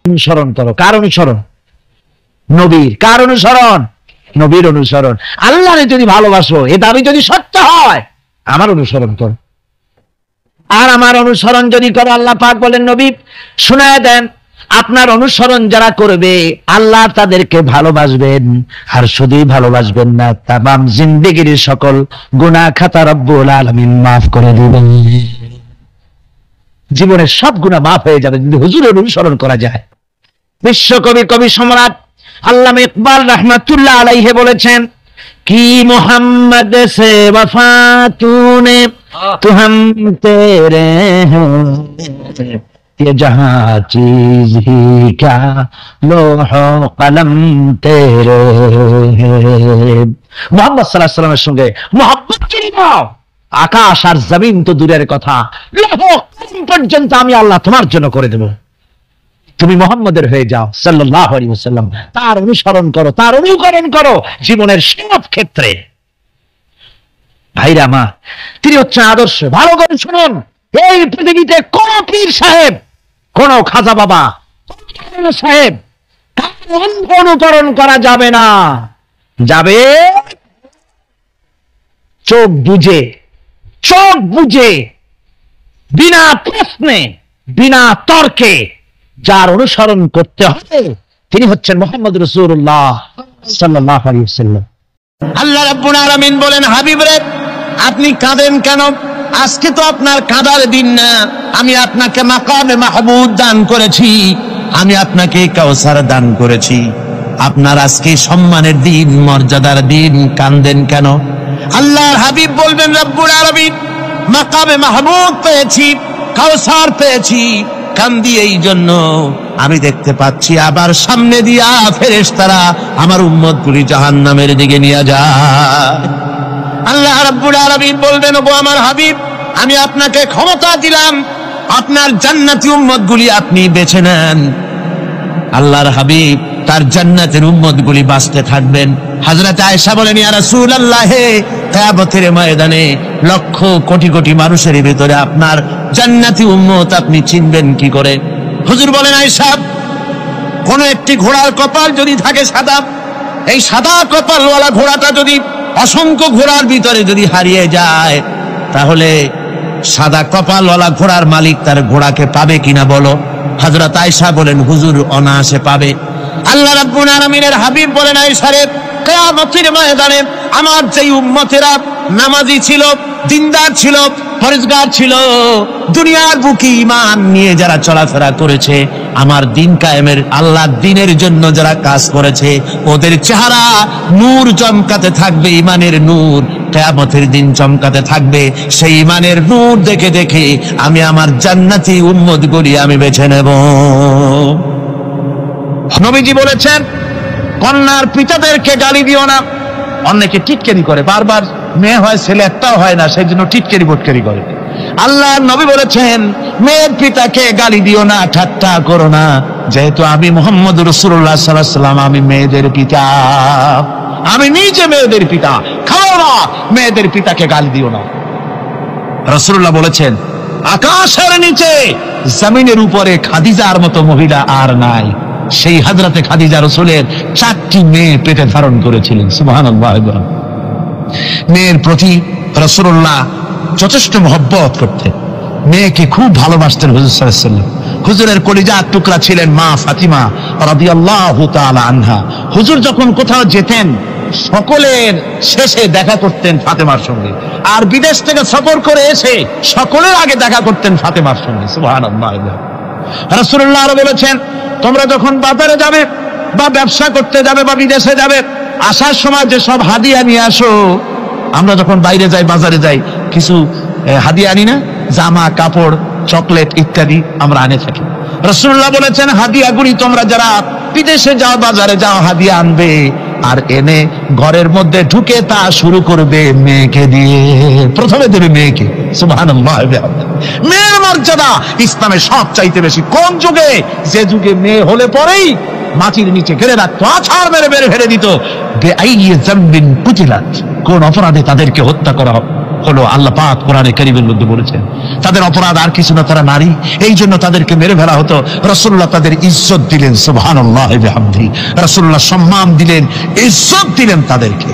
অনুসরণ করো। কার অনুসরণ? নবীর। কার অনুসরণ? নবীর অনুসরণ। আল্লাহরে যদি ভালোবাসো, এ দাবি যদি সত্য হয়, আমার অনুসরণ করো। আর আমার অনুসরণ যদি করো, আল্লাহ পাক বলেন নবী শুনায় দেন, আপনার অনুসরণ যারা করবে আল্লাহ তাদেরকে ভালোবাসবেন। আর শুধুই ভালোবাসবেন না, তামাম জিন্দেগির সকল গুনাহ খাতা রব্বুল আলামিন মাফ করে দিবেন। জীবনের সব গুনাহ মাফ হয়ে যাবে যদি হুজুরের অনুসরণ করা যায়। বিশ্বকবি কবি সম্রাট আল্লামা ইকবাল রাহমাতুল্লাহ আলাইহি বলেছেন, কি মোহাম্মদ সে वफा तूने तो हम तेरे हैं, ये जहां चीज ही क्या लोहो कलम तेरे हैं। মোহাম্মদ সাল্লাল্লাহু আলাইহি ওয়াসাল্লামের সঙ্গে মোহাম্মত কি নাও, আকাশ আর জমিন তো দূরের কথা, লোহ কলম পর্যন্ত আমি আল্লাহ তোমার জন্য করে দেব। তুমি মোহাম্মদের হয়ে যাও সাল্লাল্লাহু আলাইহি ওয়াসাল্লাম, তার অনুসরণ করো, তার অনুকরণ করো জীবনের সব ক্ষেত্রে। ভাইরা মা, তিনি হচ্ছেন আদর্শ। ভালো করে শুনুন, এই পৃথিবীতে কোন পীর সাহেব, কোন খাজা বাবা, কোন সাহেব, তার অনুকরণ করা যাবে না। যাবে চোখ বুঝে, চোখ বুঝে, বিনা প্রশ্নে, বিনা তর্কে যার অনুসরণ করতে হবে তিনি হচ্ছেন মুহাম্মদ রাসূলুল্লাহ সাল্লাল্লাহু আলাইহি ওয়াসাল্লাম। আল্লাহ রাব্বুল আলামিন বলেন, হাবিব রে আপনি কাঁদেন কেন? আজকে তো আপনার কাঁদার দিন না। আমি আপনাকে মাকামে মাহমুদ দান করেছি, আমি আপনাকে কাউসার দান করেছি। আপনার আজকে সম্মানের দিন, মর্যাদার দিন, কাঁদেন কেন? আল্লাহর হাবিব বলবেন, রাব্বুল আলামিন মাকামে মাহমুদ পেয়েছি, কাউসার পেয়েছি, কান্দি এই জন্য আমি দেখতে পাচ্ছি আবার সামনে দিয়া ফেরেশতারা আমার উম্মতগুলি জাহান্নামের দিকে নিয়ে যায়। আল্লাহ রাব্বুল আলামিন বলবেন, ওগো আমার হাবিব, আমি আপনাকে ক্ষমতা দিলাম, আপনার জান্নাতি উম্মতগুলি আপনি বেছে নেন। আল্লাহর হাবিব তার জান্নাতের উম্মতগুলি বাঁচতে থাকবেন। হযরত আয়েশা বলেন, ইয়া রাসূলুল্লাহ, কিয়ামতের ময়দানে লক্ষ কোটি কোটি মানুষের ভিতরে আপনার জান্নাতি উম্মত আপনি চিনবেন কি করে? হুজুর বলেন, আয়েশা, কোন একটি ঘোড়ার কপাল যদি থাকে সাদা, এই সাদা কপালওয়ালা ঘোড়াটা যদি অসংখ্য ঘোড়ার ভিতরে যদি হারিয়ে যায়, তাহলে সাদা কপালওয়ালা ঘোড়ার মালিক তার ঘোড়াকে পাবে কিনা বলো? হযরত আয়েশা বলেন, হুজুর অনায়াসে পাবে। আল্লাহ রাব্বুল আলামিনের হাবিব বলেন, আয়েশা রে, কিয়ামতের ময়দানে আমার যেই উম্মতেরা নামাজি ছিল, দিনদার ছিল, পরেজগার ছিল, দুনিয়ার বুকে ঈমান নিয়ে যারা চলাফেরা করেছে, আমার দিন কায়েমের আল্লাহর দ্বীনের জন্য যারা কাজ করেছে, ওদের চেহারা নূর চমকাতে থাকবে, ঈমানের নূর কিয়ামতের দিন চমকাতে থাকবে। সেই ঈমানের নূর দেখে দেখে আমি আমার জান্নাতি উম্মতগুলি আমি বেছে নেব। নবীজি বলেছেন, কন্যার পিতাদেরকে গালি দিও না। অনেকে টিটকারি করে, বারবার মেয়ে হয় ছেলে একটাও হয় না, সেই জন্য টিটকারি বটকারি করে। আল্লাহর নবী বলেছেন, মেয়ের পিতাকে গালি দিও না, ঠাট্টা করো না, যেহেতু আমি মুহাম্মদ রাসূলুল্লাহ সাল্লাল্লাহু আলাইহি ওয়াসাল্লাম, আমি মেয়েদের পিতা, আমি নিজে মেয়েদের পিতা। খাও না, মেয়েদের পিতাকে গালি দিও না। রাসূলুল্লাহ বলেছেন, আকাশের নিচে জমিনের উপরে খাদিজার মতো মহিলা আর নাই। সেই হযরতে খাদিজা রাসূলের 4টি মেয়ে পেটে ধারণ করেছিলেন। সুবহানাল্লাহ। মেয়ের প্রতি রাসূলুল্লাহ যথেষ্ট মহব্বত করতেন, মেয়েকে খুব ভালোবাসতেন হুজুর সাল্লাল্লাহু আলাইহি ওয়াসাল্লাম। হুজুরের কলিজার টুকরা ছিলেন মা ফাতিমা রাদিয়াল্লাহু তাআলা আনহা। হুজুর যখন কোথাও যেতেন, সকলের শেষে দেখা করতেন ফাতেমার সঙ্গে, আর বিদেশ থেকে সফর করে এসে সকলের আগে দেখা করতেন ফাতেমার সঙ্গে। সুবহানাল্লাহ। রাসূলুল্লাহ আরো বলেছেন, তোমরা যখন বাজারে যাবে বা ব্যবসা করতে যাবে বা বিদেশে যাবে, আসার সময় যে সব হাদিয়া নিয়ে আসো। আমরা যখন বাইরে যাই, বাজারে যাই, কিছু হাদিয়া আনি না, জামা কাপড় চকলেট ইত্যাদি আমরা আনে থাকি। রাসূলুল্লাহ বলেছেন, হাদিয়াগুলি তোমরা যারা বিদেশে যাও, বাজারে যাও, হাদিয়া আনবে, আর এনে ঘরের মধ্যে ঢুকে তা শুরু করবে মেয়েকে দিয়ে। প্রথমে দেবে মেয়েকে। সুবহানাল্লাহ। মেয়ের মর্যাদা ইসলামে সব চাইতে বেশি। কোন যুগে? যে যুগে মেয়ে হলে পরেই মাটির নিচে ঘিরে রাখতো, আছাড় মেরে মেরে ফেলে দিত। বেআইয়ি যামবিন কুতিলাত, কোন অপরাধে তাদেরকে হত্যা করা হলো আল্লাহ পাক কোরআনে কারীমের মধ্যে বলেছেন। তাদের অপরাধ আর কিছু না, তারা নারী, এই জন্য তাদেরকে মেরে ফেলা হতো। রাসূলুল্লাহ তাদের ইজ্জত দিলেন, সুবহানাল্লাহ ওয়া বিহামদিহি। রাসূলুল্লাহ সম্মান দিলেন, ইজ্জত দিলেন তাদেরকে।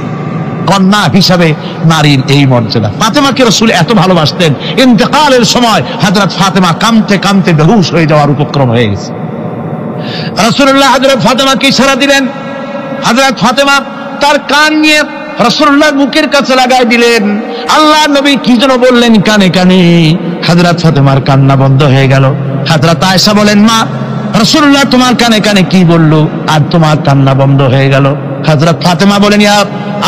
কন্যা হিসাবে নারীর এই মর্যাদা। ফাতেমাকে রাসূল এত ভালোবাসতেন, ইন্তেকালের সময় হযরত ফাতেমা কাঁদতে কাঁদতে বেহুশ হয়ে যাওয়ার উপক্রম হয়ে গেছে। রাসূলুল্লাহ হযরত ফাতেমাকে ইশারা দিলেন, হযরত ফাতেমা তার কান নিয়ে রাসূলুল্লাহর মুখের কাছে লাগাই দিলেন। আল্লাহ নবী কি যেন বললেন কানে কানে, হযরত ফাতেমার কান্না বন্ধ হয়ে গেল। হযরত আয়েশা বলেন, মা, রাসূলুল্লাহ তোমার কানে কানে কি বললো আর তোমার কান্না বন্ধ হয়ে গেল? হযরত ফাতেমা বলেন, ইয়া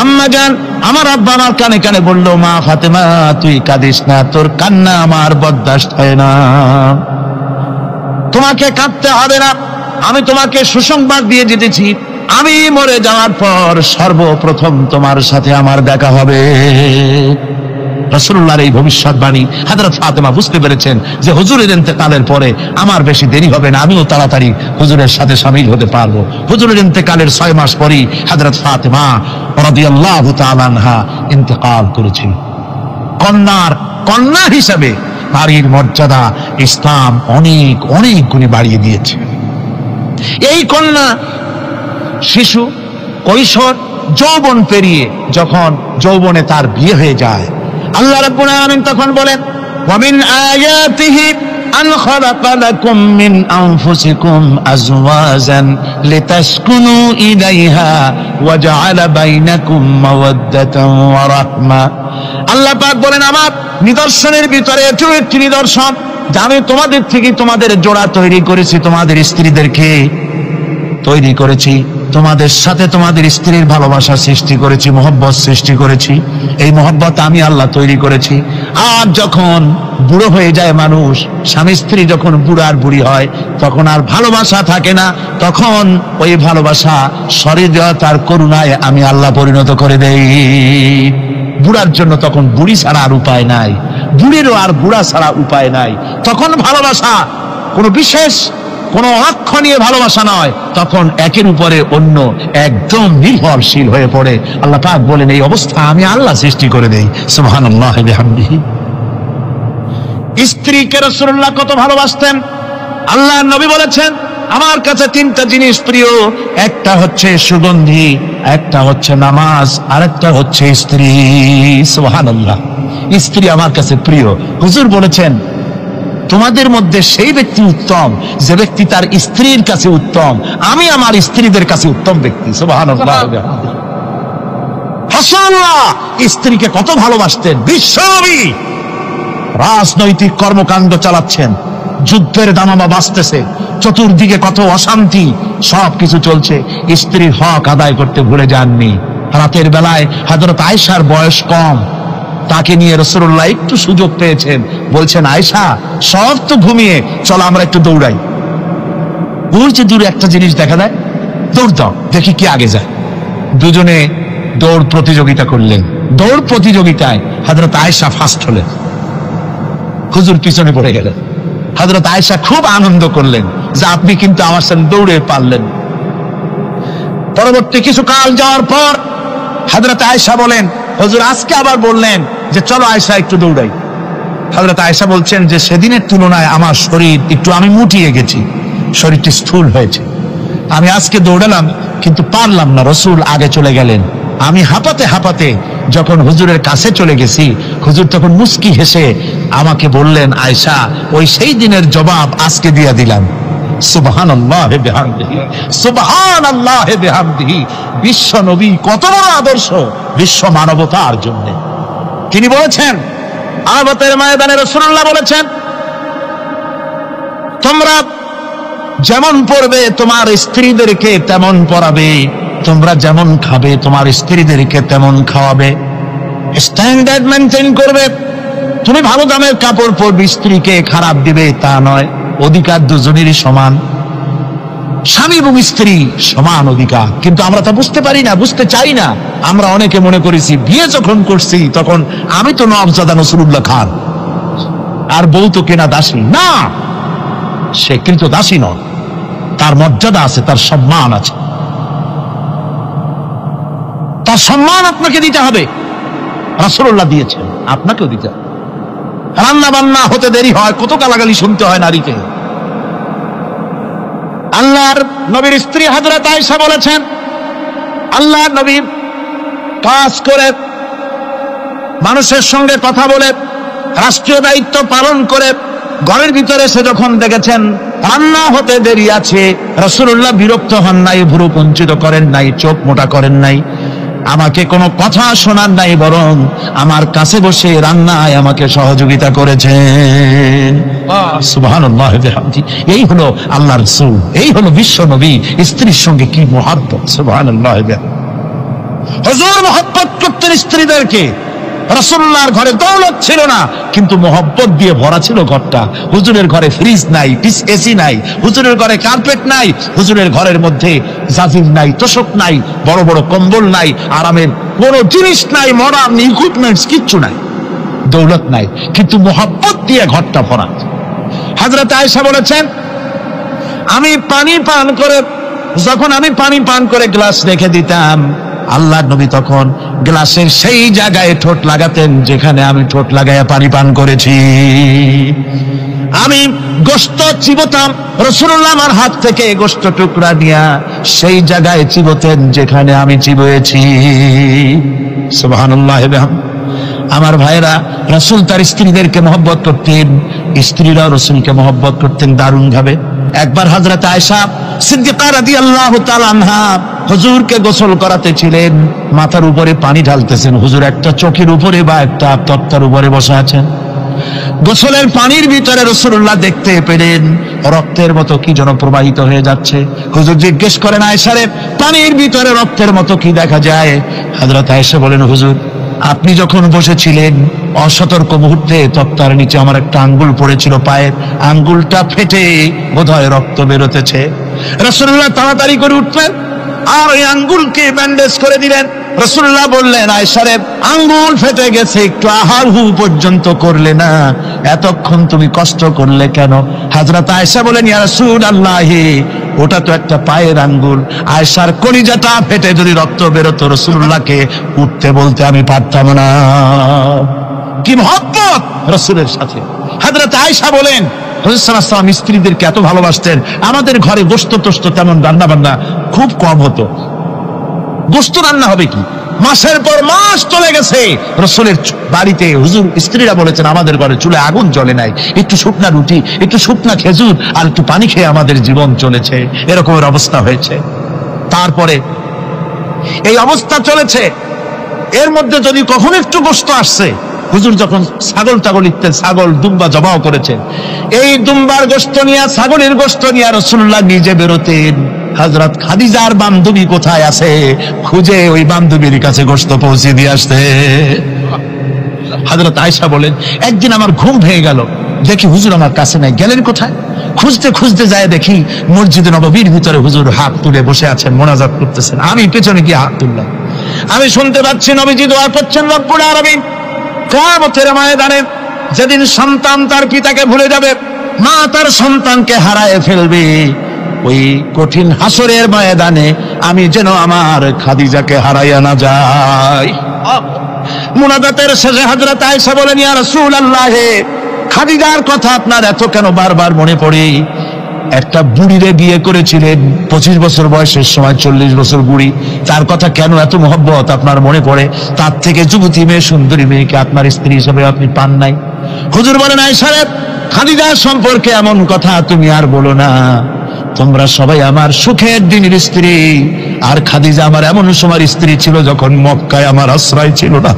আম্মা জান, আমার আব্বা আমার কানে কানে বললো, মা ফাতেমা তুই কাঁদিস না, তোর কান্না আমার বরদাস্ত হয় না, তোমাকে কাঁদতে হবে না। আমি তোমাকে সুসংবাদ দিয়ে যেতেছি, আমি মরে যাওয়ার পর সর্বপ্রথম তোমার সাথে আমার দেখা হবে। রাসূলুল্লাহর এই ভবিষ্যৎবাণী হযরত ফাতেমা বুঝতে পেরেছেন যে হুজুরের ইন্তেকালের পরে আমার বেশি দেরি হবে না, আমিও তাড়াতাড়ি হুজুরের সাথে শামিল হতে পারবো। হুজুরের ইন্তেকালের 6 মাস পরেই হযরত ফাতেমা রাদিয়াল্লাহু তাআলা আনহা ইন্তেকাল করেছেন। কন্যা হিসাবে নারীর মর্যাদা ইসলাম অনেক অনেক গুণে বাড়িয়ে দিয়েছে। এই কন্যা শিশু, কৈশোর, যৌবন পেরিয়ে যখন যৌবনে তার বিয়ে হয়ে যায়, আল্লাহ রাব্বুল আলামিন তখন বলেন, ওয়া মিন আয়াতিহি আন খালাকা লাকুম মিন আনফুসিকুম আজওয়াজান লিতাসকুনু ইলাইহা ওয়া জাআলা বাইনাকুম মাওয়াদ্দাতান ওয়া রাহমা। আল্লাহ পাক বলেন, আমার নিদর্শনের ভিতরে এটাও একটি নিদর্শন যে আমি তোমাদের থেকে তোমাদের জোড়া তৈরি করেছি, তোমাদের স্ত্রীদেরকে তৈরি করেছি, তোমাদের সাথে তোমাদের স্ত্রীর ভালোবাসা সৃষ্টি করেছি, মহব্বত সৃষ্টি করেছি। এই মহব্বত আমি আল্লাহ তৈরি করেছি। আর যখন বুড়ো হয়ে যায় মানুষ, স্বামী স্ত্রী যখন বুড়ার বুড়ি হয়, তখন আর ভালোবাসা থাকে না, তখন ওই ভালোবাসা সহৃদয়তার করুণায় আমি আল্লাহ পরিণত করে দেই। বুড়ার জন্য তখন বুড়ি ছাড়া আর উপায় নাই, বুড়িরও আর বুড়া ছাড়া উপায় নাই। তখন ভালোবাসা কোনো বিশেষ কোন লক্ষ্য নিয়ে ভালোবাসা নয়, তখন একের উপরে অন্য একদম নির্ভরশীল হয়ে পড়ে। আল্লাহ পাক বলেন, এই অবস্থা আমি আল্লাহ সৃষ্টি করে দেই। সুবহানাল্লাহ ওয়া বিহামদিহি। স্ত্রীকে রাসূলুল্লাহ কত ভালোবাসতেন। আল্লাহর নবী বলেছেন, আমার কাছে 3টা জিনিস প্রিয়, একটা হচ্ছে সুগন্ধি, একটা হচ্ছে নামাজ, আর একটা হচ্ছে স্ত্রী। সুবহানাল্লাহ। স্ত্রী আমার কাছে প্রিয়। হুজুর বলেছেন, তোমাদের মধ্যে সেই ব্যক্তি উত্তম যে ব্যক্তি তার স্ত্রীর কাছে উত্তম। আমি আমার স্ত্রীদের কাছে উত্তম ব্যক্তি। সুবহানাল্লাহ। রাসূলুল্লাহ স্ত্রীকে কত ভালোবাসতেন। বিশ্বনবী রাজনৈতিক কর্মকাণ্ড চালাচ্ছেন, যুদ্ধের দামামা বাজতেছে, চতুর্দিকে কত অশান্তি, সবকিছু চলছে, স্ত্রীর হক আদায় করতে ভুলে যাননি। রাতের বেলায় হযরত আয়েশার বয়স কম, তাকে নিয়ে রাসূলুল্লাহ একটু সুযোগ পেয়েছেন, বলছেন, আয়েশা সব তো ঘুমিয়ে, চলো আমরা একটু দৌড়াই। ওই যে দূরে একটা জিনিস দেখা যায়, দৌড় দাও, দেখি কি আগে যায়। দুজনে দৌড় প্রতিযোগিতা করলেন। দৌড় প্রতিযোগিতায় হযরত আয়েশা ফার্স্ট হলেন, হুজুর পিছনে পড়ে গেলেন। হযরত আয়েশা খুব আনন্দ করলেন যে আপনি কিন্তু আমার সাথে দৌড়ে পারলেন। পরবর্তী কিছু কাল যাওয়ার পর হযরত আয়েশা বলেন, হুজুর আজকে আবার বললেন যে চলো আয়েশা একটু দৌড়াই। হযরত আয়েশা বলছেন যে সেদিনের তুলনায় আমার শরীর একটু, আমি মুটিয়ে গেছি, শরীরটি স্থূল হয়েছে, আমি আজকে দৌড়ালাম কিন্তু পারলাম না। রাসূল আগে চলে গেলেন। আমি হাঁপাতে হাঁপাতে যখন হুজুরের কাছে চলে গেছি, হুজুর তখন মুস্কি হেসে আমাকে বললেন, আয়েশা ওই সেই দিনের জবাব আজকে দিয়ে দিলাম। সুবহানাল্লাহ বিহামদিহি, সুবহানাল্লাহ বিহামদিহি। বিশ্ব নবী কত বড় আদর্শ বিশ্ব মানবতার জন্য। তিনি বলেছেন, আরাফাতের ময়দানে রাসূলুল্লাহ বলেছেন, তোমরা যেমন পড়বে তোমার স্ত্রীদেরকে তেমন পড়াবে, তোমরা যেমন খাবে তোমার স্ত্রীদেরকে তেমন খাওয়াবে। স্ট্যান্ডার্ড মেনটেন করবে। তুমি ভালো দামের কাপড় পরবে, স্ত্রীকে খারাপ দিবে তা নয়। অধিকার দুজনেরই সমান, স্বামী এবং স্ত্রী সমান অধিকার। কিন্তু আমরা তা বুঝতে পারি না, বুঝতে চাই না। আমরা অনেকে মনে করেছি বিয়ে যখন করছি তখন আমি তো নওয়াবজাদা নসরুল্লাহ খান, আর বউ তো কেনা দাসী। না, সে কিন্তু দাসী নয়, তার মর্যাদা আছে, তার সম্মান আছে, তার সম্মান আপনাকে দিতে হবে। রাসূলুল্লাহ দিয়েছেন, আপনাকেও দিতে হবে। রান্না বান্না হতে দেরি হয়, কত গালাগালি শুনতে হয় নারীকে। আল্লাহর নবীর স্ত্রী হযরত আয়েশা বলেছেন, আল্লাহর নবী কাজ করে, মানুষের সঙ্গে কথা বলে, রাষ্ট্রীয় দায়িত্ব পালন করে ঘরের ভিতরে এসে যখন দেখেছেন রান্না হতে দেরি আছে, রাসূলুল্লাহ বিরক্ত হন নাই, ভুরু কুঞ্চিত করেন নাই, চোখ মোটা করেন নাই, আমাকে কোনো কথা শোনার নাই, বরং আমার কাছে বসে রান্নায় আমাকে সহযোগিতা করেছেন। সুবহানাল্লাহ বিহামদি। এই হলো আল্লাহর রাসূল, এই হলো বিশ্ব নবী। স্ত্রীর সঙ্গে কি মহব্বত! সুবহানাল্লাহ বিহামদি। হুজুর মহব্বত করতেন স্ত্রীদেরকে। রাসূলুল্লাহর ঘরে দৌলত ছিল না, কিন্তু মহব্বত দিয়ে ভরা ছিল ঘরটা। হুজুরের ঘরে ফ্রিজ নাই, এসি নাই, হুজুরের ঘরে কার্পেট নাই, হুজুরের ঘরের মধ্যে জাজির নাই, তোশক নাই, বড় বড় কম্বল নাই, আরামের কোনো জিনিস নাই, মডার্ন ইকুইপমেন্টস কিচ্ছু নাই, দৌলত নাই, কিন্তু মহব্বত দিয়ে ঘরটা ভরা। হযরত আয়েশা বলেছেন, আমি পানি পান করে গ্লাস রেখে দিতাম, আল্লাহর নবী তখন গ্লাসের সেই জায়গায় ঠোঁট লাগাতেন যেখানে আমি ঠোঁট লাগাইয়া পানি পান করেছি। আমি গোশত চিবোতাম, রাসূলুল্লাহ আমার হাত থেকে গোশত টুকরা নিয়া সেই জায়গায় চিবোতেন যেখানে আমি চিবোয়েছি। সুবহানাল্লাহ। আমার ভাইরা, রাসূল তার স্ত্রীদেরকে মহব্বত করতেন, স্ত্রীরাও রাসূলকে মহব্বত করতেন দারুণ ভাবে। একবার হযরত আয়েশা সিদ্দিকা রাদিয়াল্লাহু তাআলা আনহা হুজুরকে গোসল করাতেছিলেন, মাথার উপরে পানি ঢালতেছেন, হুজুর একটা চৌকির উপরে বা একটা তক্তার উপরে বসে আছেন। গোসলের পানির ভিতরে রাসূলুল্লাহ দেখতে পেলেন রক্তের মতো কি যেন প্রবাহিত হয়ে যাচ্ছে। হুজুর জিজ্ঞেস করেন, আয়েশা রে, পানির ভিতরে রক্তের মতো কি দেখা যায়? হযরত আয়েশা বলেন, হুজুর আপনি যখন বসেছিলেন অসতর্ক মুহূর্তে তক্তার নিচে আমার একটা আঙ্গুল পড়েছিল, পায়ের আঙ্গুলটা ফেটে বোধহয় রক্ত বেরোতেছে। রাসূলুল্লাহ তাড়াতাড়ি করে উঠলেন আর ওই আঙ্গুলকে ব্যান্ডেজ করে দিলেন। রাসূলুল্লাহ বললেন, আয়েশা রে, আঙ্গুল ফেটে গেছে, একটু আহার হু পর্যন্ত করলে না, এতক্ষণ তুমি কষ্ট করলে কেন? হযরত আয়েশা বলেন, ইয়া রাসূলুল্লাহ, ওটা তো একটা পায়ের আঙ্গুল, আয়েশার কলিজাটা ফেটে যদি রক্ত বেরোতো রাসূলুল্লাহকে উঠতে বলতে আমি পারতাম না। কি মহব্বত রাসূলের সাথে! হযরত আয়েশা বলেন, রাসূল সাল্লাল্লাহু আলাইহি ওয়াসাল্লাম স্ত্রীদেরকে এত ভালোবাসতেন, আমাদের ঘরে গোশত টোস্ত তেমন রান্না বান্না খুব কম হতো। গোশত রান্না হবে কি, মাসের পর মাস চলে গেছে রাসূলের বাড়িতে, হুজুর স্ত্রীরা বলেছেন আমাদের ঘরে চুলে আগুন জ্বলে নাই, একটু শুকনা রুটি, একটু শুকনা খেজুর আর একটু পানি খেয়ে আমাদের জীবন চলেছে, এরকমের অবস্থা হয়েছে। তারপরে এই অবস্থা চলেছে, এর মধ্যে যদি কখনো একটু গোশত আসছে, হুজুর যখন ছাগল ইত্যাদি ছাগল দুম্বা জবাও করেছেন, এই দুম্বার গোশত নিয়ে, ছাগলের গোশত নিয়ে রাসূলুল্লাহ নিজে বেরোতেন। হযরত খাদিজার বান্ধবী কোথায় আছে খুঁজে ওই বান্ধবীর কাছে গোশত পৌঁছে দিয়ে আসতে। হযরত আয়েশা বলেন, একদিন আমার ঘুম ভেঙে গেল, দেখি হুজুর আমার কাছে নাই, গেলেন কোথায়? খুঁজতে খুঁজতে যায় দেখি মসজিদে নববীর ভিতরে হুজুর হাত তুলে বসে আছেন, মোনাজাত করতেছেন। আমি পেছনে গিয়ে হাত তুললাম, আমি শুনতে পাচ্ছি নবীজি দোয়া করছেন, রব্বুল আলামিন কিয়ামতের ময়দানে যেদিন সন্তান তার পিতাকে ভুলে যাবে, মা তার সন্তানকে হারায় ফেলবে, ওই কঠিন হাসরের ময়দানে আমি যেন আমার খাদিজাকে হারাইয়া না যাই। মুনাজাতের শেষে হযরত আয়েশা বলেন, ইয়া রাসূলুল্লাহ, খাদিজার কথা আপনার এত কেন বারবার মনে পড়ে? একটা বুড়িরে বিয়ে করেছিলেন 25 বছর বয়সের সময়, 40 বছর বুড়ি, তার কথা কেন এত মহব্বত আপনার মনে পড়ে? তার থেকে যুবতী মেয়ে, সুন্দরী মেয়েকে আপনার স্ত্রী হিসেবে আপনি পান নাই। হুজুর বলেন, আয়েশা রে, খাদিজার সম্পর্কে এমন কথা তুমি আর বলো না, তোমরা সবাই আমার সুখের দিনের স্ত্রী, আর খাদিজা আমার এমন সময় স্ত্রী ছিল যখন মক্কায় আমার আশ্রয় ছিল না,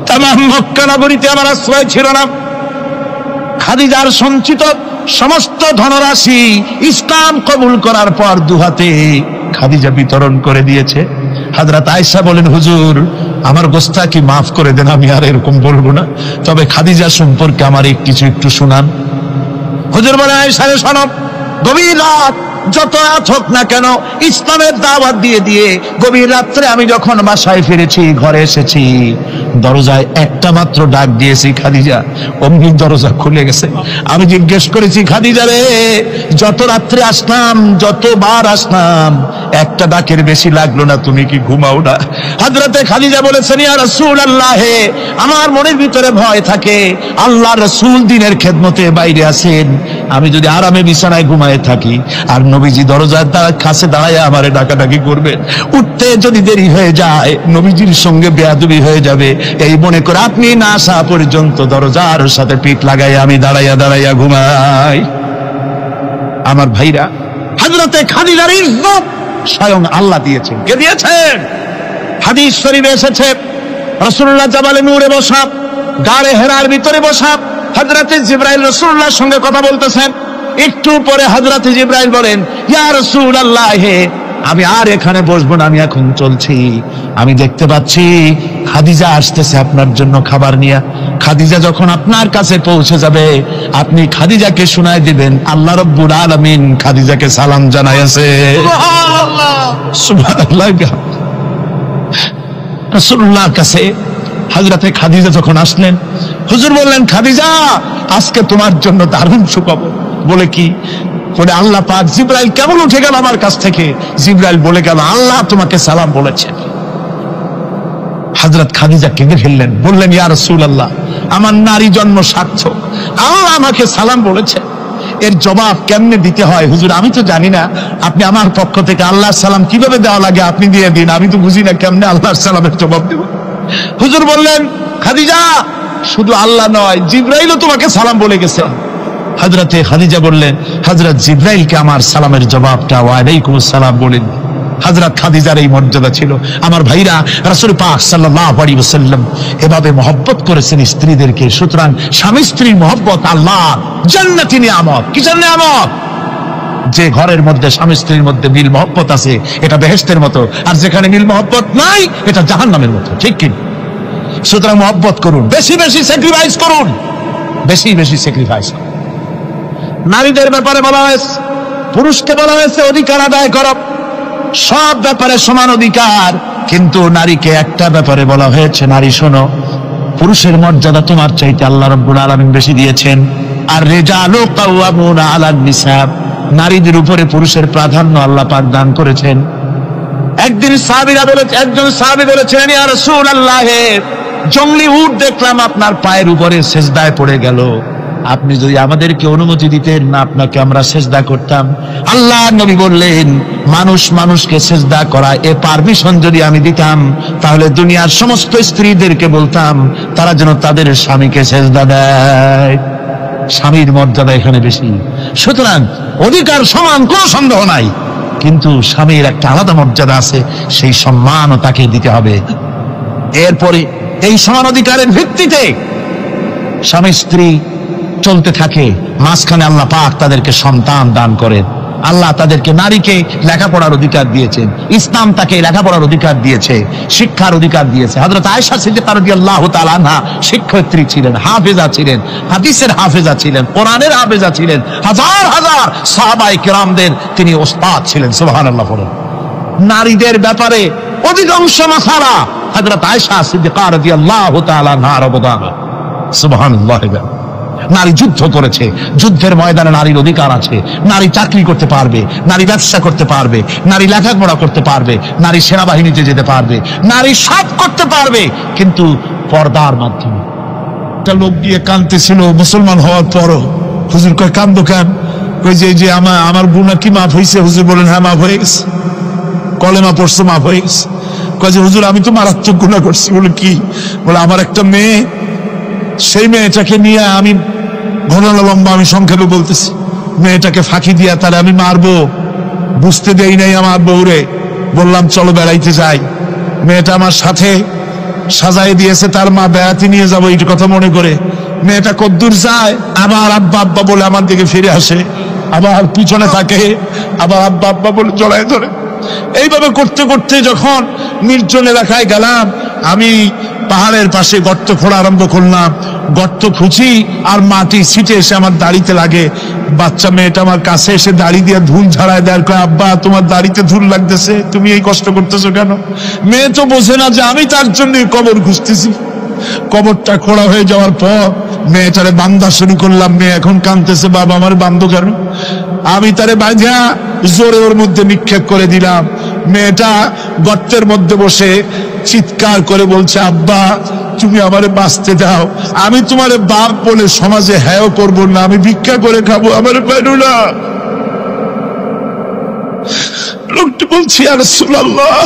তামাম মক্কা নগরীতে আমার আশ্রয় ছিল না। খাদিজার সঞ্চিত সমস্ত ধনরাশি ইসলাম কবুল করার পর দুহাতে খাদিজা বিতরণ করে দিয়েছে। হযরত আয়েশা বলেন, হুজুর আমার গোস্তাকি মাফ করে দেন, আমি আর এরকম বলবো না, তবে খাদিজা সম্পর্কে আমার কিছু একটু শোনান। হুজুর বলেন, আয়েশা রে শোনো, গভীর রাত, যত রাত হোক না কেন ইসলামের দাওয়াত দিয়ে দিয়ে গভীর রাত্রে আমি যখন বাসায় ফিরেছি, ঘরে এসেছি, দরজায় একটা মাত্র ডাক দিয়েছি, খাদিজা। অমনি দরজা খুলে গেছে। আমি জিজ্ঞেস করেছি, খাদিজা রে, যত রাত্রে আসলাম, যতবার আসলাম, একটা ডাকের বেশি লাগলো না, তুমি কি ঘুমাও না? হযরতে খাদিজা বলেছেন, ইয়া রাসূলুল্লাহ, আমার মনের ভিতরে ভয় থাকে, আল্লাহ রাসূল দিনের খেদমতে বাইরে আছেন, আমি যদি আরামে বিছানায় ঘুমায়ে থাকি আর নবীজি দরজার কাছে দাঁড়ায় আমারে ডাকাডাকি করবেন, উঠতে যদি দেরি হয়ে যায় নবীজির সঙ্গে বেয়াদবি হয়ে যাবে, এই মনে করে আপনি না আসা পর্যন্ত দরজার সাথে পিঠ লাগাই আমি দাঁড়াইয়া দাঁড়াইয়া ঘুমাই। আমার ভাইরা, হযরতে খাদিজার ইজ্জত স্বয়ং আল্লাহ দিয়েছেন। কে দিয়েছেন? হাদিস শরীফে এসেছে, রাসূলুল্লাহ জাবালে নূরে বসা, গারে হেরার ভিতরে বসা, হযরতে জিবরাইল রাসূলুল্লাহর সঙ্গে কথা বলতেছেন। একটু পরে হযরতে জিবরাইল বলেন, ইয়া রাসূলুল্লাহ, আমি আর এখানে বসবো না, আমি এখন চলছি। আমি দেখতে পাচ্ছি খাদিজা আসতেছে আপনার জন্য খাবার নিয়ে। খাদিজা যখন আপনার কাছে পৌঁছে যাবে, আপনি খাদিজাকে শোনায় দিবেন আল্লাহ রাব্বুল আলামিন খাদিজাকে সালাম জানাইছে। সুবহানাল্লাহ, সুবহানাল্লাহ। রাসূলুল্লাহর কাছে হযরতে খাদিজা যখন আসলেন, হুজুর বললেন, খাদিজা, আজকে তোমার জন্য দারুণ সুখবর। বলে কি? বলে আল্লাহ পাক, জিবরাইল কেমন উঠে গেল আমার কাছ থেকে, জিবরাইল বলে গেল আল্লাহ তোমাকে সালাম বলেছেন। হযরত খাদিজা কেঁদে ফেললেন, বললেন, ইয়া রাসূলুল্লাহ, আমার নারী জন্ম সার্থক, আল্লাহ আমাকে সালাম বলেছেন, এর জবাব কেমনে দিতে হয় হুজুর আমি তো জানি না, আপনি আমার পক্ষ থেকে আল্লাহর সালাম কিভাবে দেওয়া লাগে আপনি দিয়ে দিন, আমি তো বুঝি না কেমনে আল্লাহর সালামের জবাব দেব। হুজুর বললেন, খাদিজা, শুধু আল্লাহ নয়, জিবরাইলও তোমাকে সালাম বলে গেছেন। হযরতে খাদিজা বললেন, হযরত জিবরাইলকে আমার সালামের জবাবটা ওয়ালাইকুমুস সালাম বলেন। হযরত খাদিজার এই মর্যাদা ছিল। আমার ভাইরা, রাসূল পাক সাল্লাল্লাহু আলাইহি ওয়াসাল্লাম এভাবে মহব্বত করেছেন স্ত্রীদেরকে। সুতরাং স্বামী স্ত্রীর মহব্বত আল্লাহ জান্নাতি নিয়ামত। কিসের নিয়ামত? যে ঘরের মধ্যে স্বামী স্ত্রীর মধ্যে মিল মহব্বত আছে, এটা বেহেশতের মতো, আর যেখানে মিল মহব্বত নাই, এটা জাহান্নামের মতো। ঠিক কি? সুতরাং মহব্বত করুন, বেশি বেশি স্যাক্রিফাইস করুন, বেশি বেশি স্যাক্রিফাইস করুন। নারীদের ব্যাপারে বলা হয়েছে, পুরুষকে বলা হয়েছে অধিকার আদায় করো, সব ব্যাপারে সমান অধিকার, কিন্তু নারীকে একটা ব্যাপারে বলা হয়েছে, নারী শোনো, পুরুষের মর্যাদা তোমার চাইতে আল্লাহ রাব্বুল আলামিন বেশি দিয়েছেন। আর রিজালু কাওয়ামুনা আলান নিসা, নারীদের উপরে পুরুষের প্রাধান্য আল্লাহ পাক দান করেছেন। একদিন একজন সাহাবী বলেছেন, ইয়া রাসূলুল্লাহ, জংলি উট দেখলাম আপনার পায়ের উপরে সেজদায় পড়ে গেল, আপনি যদি আমাদেরকে অনুমতি দিতেন না, আপনাকে আমরা সেজদা করতাম। আল্লাহ নবী বললেন, মানুষ মানুষকে সেজদা করা, এ পারমিশন যদি আমি দিতাম, তাহলে দুনিয়ার সমস্ত স্ত্রীদেরকে বলতাম তারা যেন তাদের স্বামীকে সেজদা দেয়। স্বামীর মর্যাদা এখানে বেশি। সুতরাং অধিকার সমান, কোনো সন্দেহ নাই, কিন্তু স্বামীর একটা আলাদা মর্যাদা আছে, সেই সম্মানও তাকে দিতে হবে। এরপরে এই সমান অধিকারের ভিত্তিতে স্বামী স্ত্রী চলতে থাকে, মাঝখানে আল্লাহ পাক তাদেরকে সন্তান দান করেন। আল্লাহ তাদেরকে, নারীকে লেখাপড়ার অধিকার দিয়েছেন, ইসলাম তাকে লেখাপড়ার অধিকার দিয়েছে, শিক্ষার অধিকার দিয়েছে। হযরত আয়েশা সিদ্দিকা রাদিয়াল্লাহু তাআলা আনহা শিক্ষয়িত্রী ছিলেন, হাফেজা ছিলেন, হাদিসের হাফেজা ছিলেন, কোরআনের হাফেজা ছিলেন, হাজার হাজার সাহাবায়ে কেরামদের তিনি ওস্তাদ ছিলেন। সুবহানাল্লাহ বলেন। নারীদের ব্যাপারে অধিকাংশ মাসালা হযরত আয়েশা সিদ্দিকা রাদিয়াল্লাহু তাআলা আনহার অবদান। সুবহানাল্লাহ। নারী যুদ্ধ করেছে, যুদ্ধের ময়দানে নারীর অধিকার আছে। নারী চাকরি করতে পারবে, নারী ব্যবসা করতে পারবে, নারী লেখাপড়া করতে পারবে, নারী সেনাবাহিনীতে যেতে পারবে, নারী সব করতে পারবে, কিন্তু পর্দার মাধ্যমে। একটা লোক গিয়ে কাঁদতেছিল মুসলমান হওয়ার পরও। হুজুর কয়, কান্দো কেন? কই যে আমার গুনাহ কি মাফ হয়েছে? হুজুর বলেন, হ্যাঁ মাফ হয়ে গেছে, কলেমা পড়ছো, মাফ হয়ে গেছে। কয় যে হুজুর আমি তো মারাত্মক গুনাহ করছি। বলে কি? বলে আমার একটা মেয়ে, সেই মেয়েটাকে নিয়ে আমি, ঘটনা লম্বা, আমি সংক্ষেপে বলতেছি, মেয়েটাকে ফাঁকি দিয়া তাহলে আমি মারবো, বুঝতে দেই নাই আমার বউরে। বললাম চলো বেড়াইতে যাই, মেয়েটা আমার সাথে সাজাই দিয়েছে, তার মা বেড়াতে নিয়ে যাবো এই কথা মনে করে। মেয়েটা কদ্দূর যায়, আবার আব্বা আব্বা বলে আমার দিকে ফিরে আসে, আবার পিছনে থাকে, আবার আব্বা আব্বা বলে জড়ায় ধরে। এইভাবে করতে করতে যখন নির্জন এলাকায় গেলাম, আমি পাহাড়ের পাশে গর্ত খোঁড়া আরম্ভ করলাম, গর্ত খুঁজি আর মাটি ছিটে এসে আমার দাড়িতে লাগে। বাচ্চা মেয়েটা আমার কাছে এসে দাড়ি দিয়ে ধুল ঝাড়ায় দেয়, কয় আব্বা তোমার দাড়িতে ধুল লাগতেছে, তুমি এই কষ্ট করতেছো কেন? মেয়ে তো বোঝে না যে আমি তার জন্য কবর খুঁজতেছি। কবরটা খোঁড়া হয়ে যাওয়ার পর মেয়েটারে বান্ধা শুরু করলাম। মেয়ে এখন কাঁদতেছে, বাবা আমার বান্ধ কেন? আমি তারে বাঁধা জোরে ওর মধ্যে নিক্ষেপ করে দিলাম। মেয়েটা গর্তের মধ্যে বসে চিৎকার করে বলছে, আব্বা তুমি আমারে বাঁচতে দাও, আমি তোমারে বাপ বলে সমাজে হ্যাঁ করবো না, আমি ভিক্ষা করে খাবো, আমার পারো না। লোকটি বলছি, ইয়া রাসূলুল্লাহ,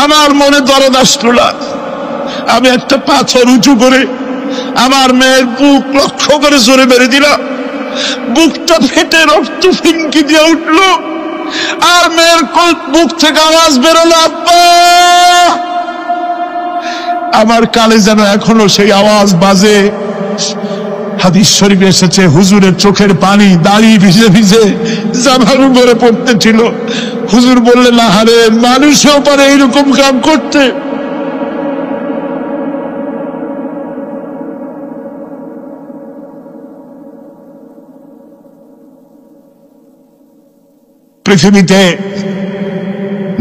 আমার মনে দরদ আসলো না। আমি একটা পাথর উঁচু করে আমার মেয়ের বুক লক্ষ্য করে জোরে মেরে দিলাম। বুকটা ফেটে রক্ত ফিনকি দিয়ে উঠলো, আর মেয়ের বুক থেকে আওয়াজ বেরোলো, আব্বা। আমার কালে যেন এখনো সেই আওয়াজ বাজে। হাদিস শরীফে এসেছে, হুজুরের চোখের পানি দাড়ি ভিজে ভিজে জামার উপরে পড়তেছিল। হুজুর বললেন, আহারে, মানুষও পারে এইরকম কাম করতে। পৃথিবীতে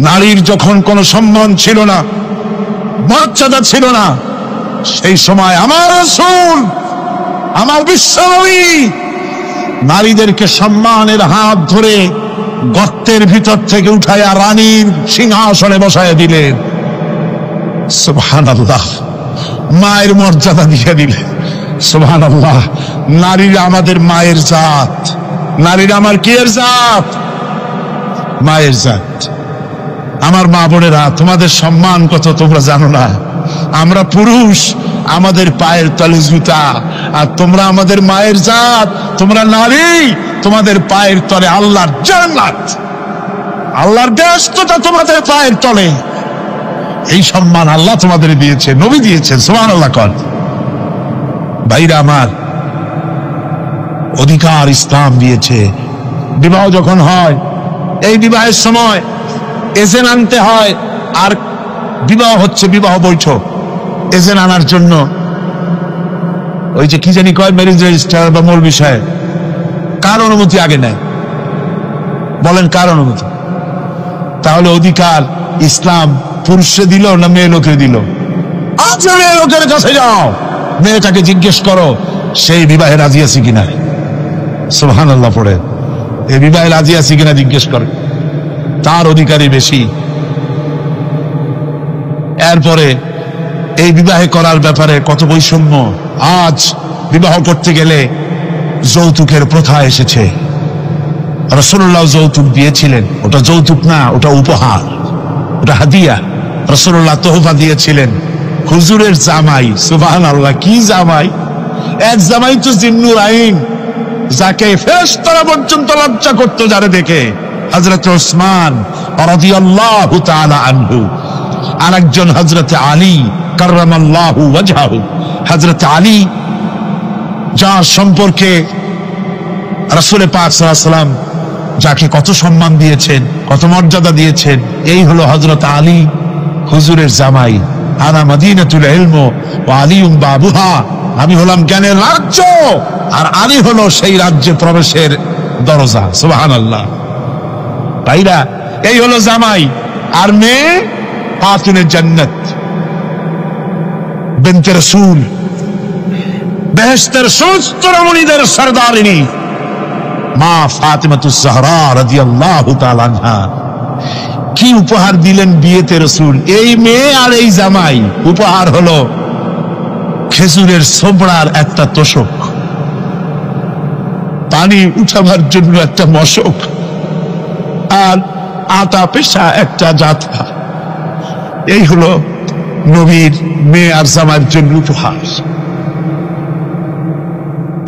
নারীর যখন কোনো সম্মান ছিল না, মর্যাদা ছিল না, সেই সময় আমার রাসূল, আমার বিশ্বনবী নারীদেরকে সম্মানের হাত ধরে গর্তের ভিতর থেকে উঠাইয়া রানীর সিংহাসনে বসাইয়া দিলেন। সুবহানাল্লাহ, মায়ের মর্যাদা দিয়ে দিলেন। সুবহানাল্লাহ, নারীরা আমাদের মায়ের জাত, নারীরা আমার কিয়ের জাত? মায়ের জাত। আমার মা বোনেরা, তোমাদের সম্মান কত তোমরা জানো না। আমরা পুরুষ, আমাদের পায়ের তলে জুতা, আর তোমরা আমাদের মায়ের জাত। তোমরা নারী, তোমাদের পায়ের তলে আল্লাহর জান্নাত, আল্লাহর ব্যস্ততা তোমাদের পায়ের তলে। এই সম্মান আল্লাহ তোমাদের দিয়েছে, নবী দিয়েছেন। সুবহানাল্লাহ কর। ভাইরা আমার, অধিকার ইসলাম দিয়েছে। বিবাহ যখন হয়, এই বিবাহের সময় এজেন্ট আনতে হয়। আর বিবাহ হচ্ছে বিবাহ বৈঠক। এজেন্ট আনার জন্য ওই যে কি জানি কয়, ম্যারেজ রেজিস্ট্রার বা মৌলবি সাহেব, কার অনুমতি আগে নেয়? বলেন কার অনুমতি? তাহলে অধিকার ইসলাম পুরুষে দিল না মেয়ে লোকে দিল? আজ মেয়ে লোকের কাছে যাও, মেয়েটাকে জিজ্ঞেস করো সেই বিবাহে রাজি আছে কিনা। সুবহানাল্লাহ পড়ে, এই বিবাহে রাজি আছে কিনা জিজ্ঞেস করে, তার অধিকারই বেশি। এরপরে এই বিবাহে করার ব্যাপারে কত বৈষম্য। আজ বিবাহ করতে গেলে যৌতুকের প্রথা এসেছে। রাসূলুল্লাহ যৌতুক দিয়েছিলেন, ওটা যৌতুক না, ওটা উপহার, ওটা হাদিয়া। রাসূলুল্লাহ তোহফা দিয়েছিলেন হুজুরের জামাই। সুবহানাল্লাহ, কি জামাই! এক জামাই তো জিন্নুর আইন, যাকে ফেরেশতারা পর্যন্ত লজ্জা করতো যারে দেখে, হযরত ওসমান রাদিয়াল্লাহু তাআলা আনহু। আরেকজন হযরত আলী কাররামাল্লাহু ওয়াজহাহু। হযরত আলী, যার সম্পর্কে রাসূল পাক সাল্লাল্লাহু আলাইহি ওয়াসাল্লাম যাকে কত সম্মান দিয়েছেন, কত মর্যাদা দিয়েছেন, এই হলো হযরত আলী, হুজুরের জামাই। আনা মাদিনাতুল ইলম ওয়া আলিউম বাবুহা। আমি হলাম জ্ঞানের রাজ্য, আর আলী হলো সেই রাজ্যে প্রবেশের দরজা। সুবহানাল্লাহ। ভাইরা, এই হলো জামাই। আর মেয়ে ফাতিনের জান্নাত, বিনতে রাসূল, বেহেশতের সমস্ত রমণীদের সরদারিনী মা ফাতিমাতুজ জাহরা রাদিয়াল্লাহু তাআলা আনহা। কি উপহার দিলেন বিয়েতে রাসূল! এই মেয়ে আর এই জামাই। উপহার হলো খেজুরের ছোবড়ার একটা তোষক, পানি উঠাবার জন্য একটা মশক, আর আটা পেশা একটা জাতা। এই হলো নবীর মেয়ে আর জামাইয়ের জন্য উপহার।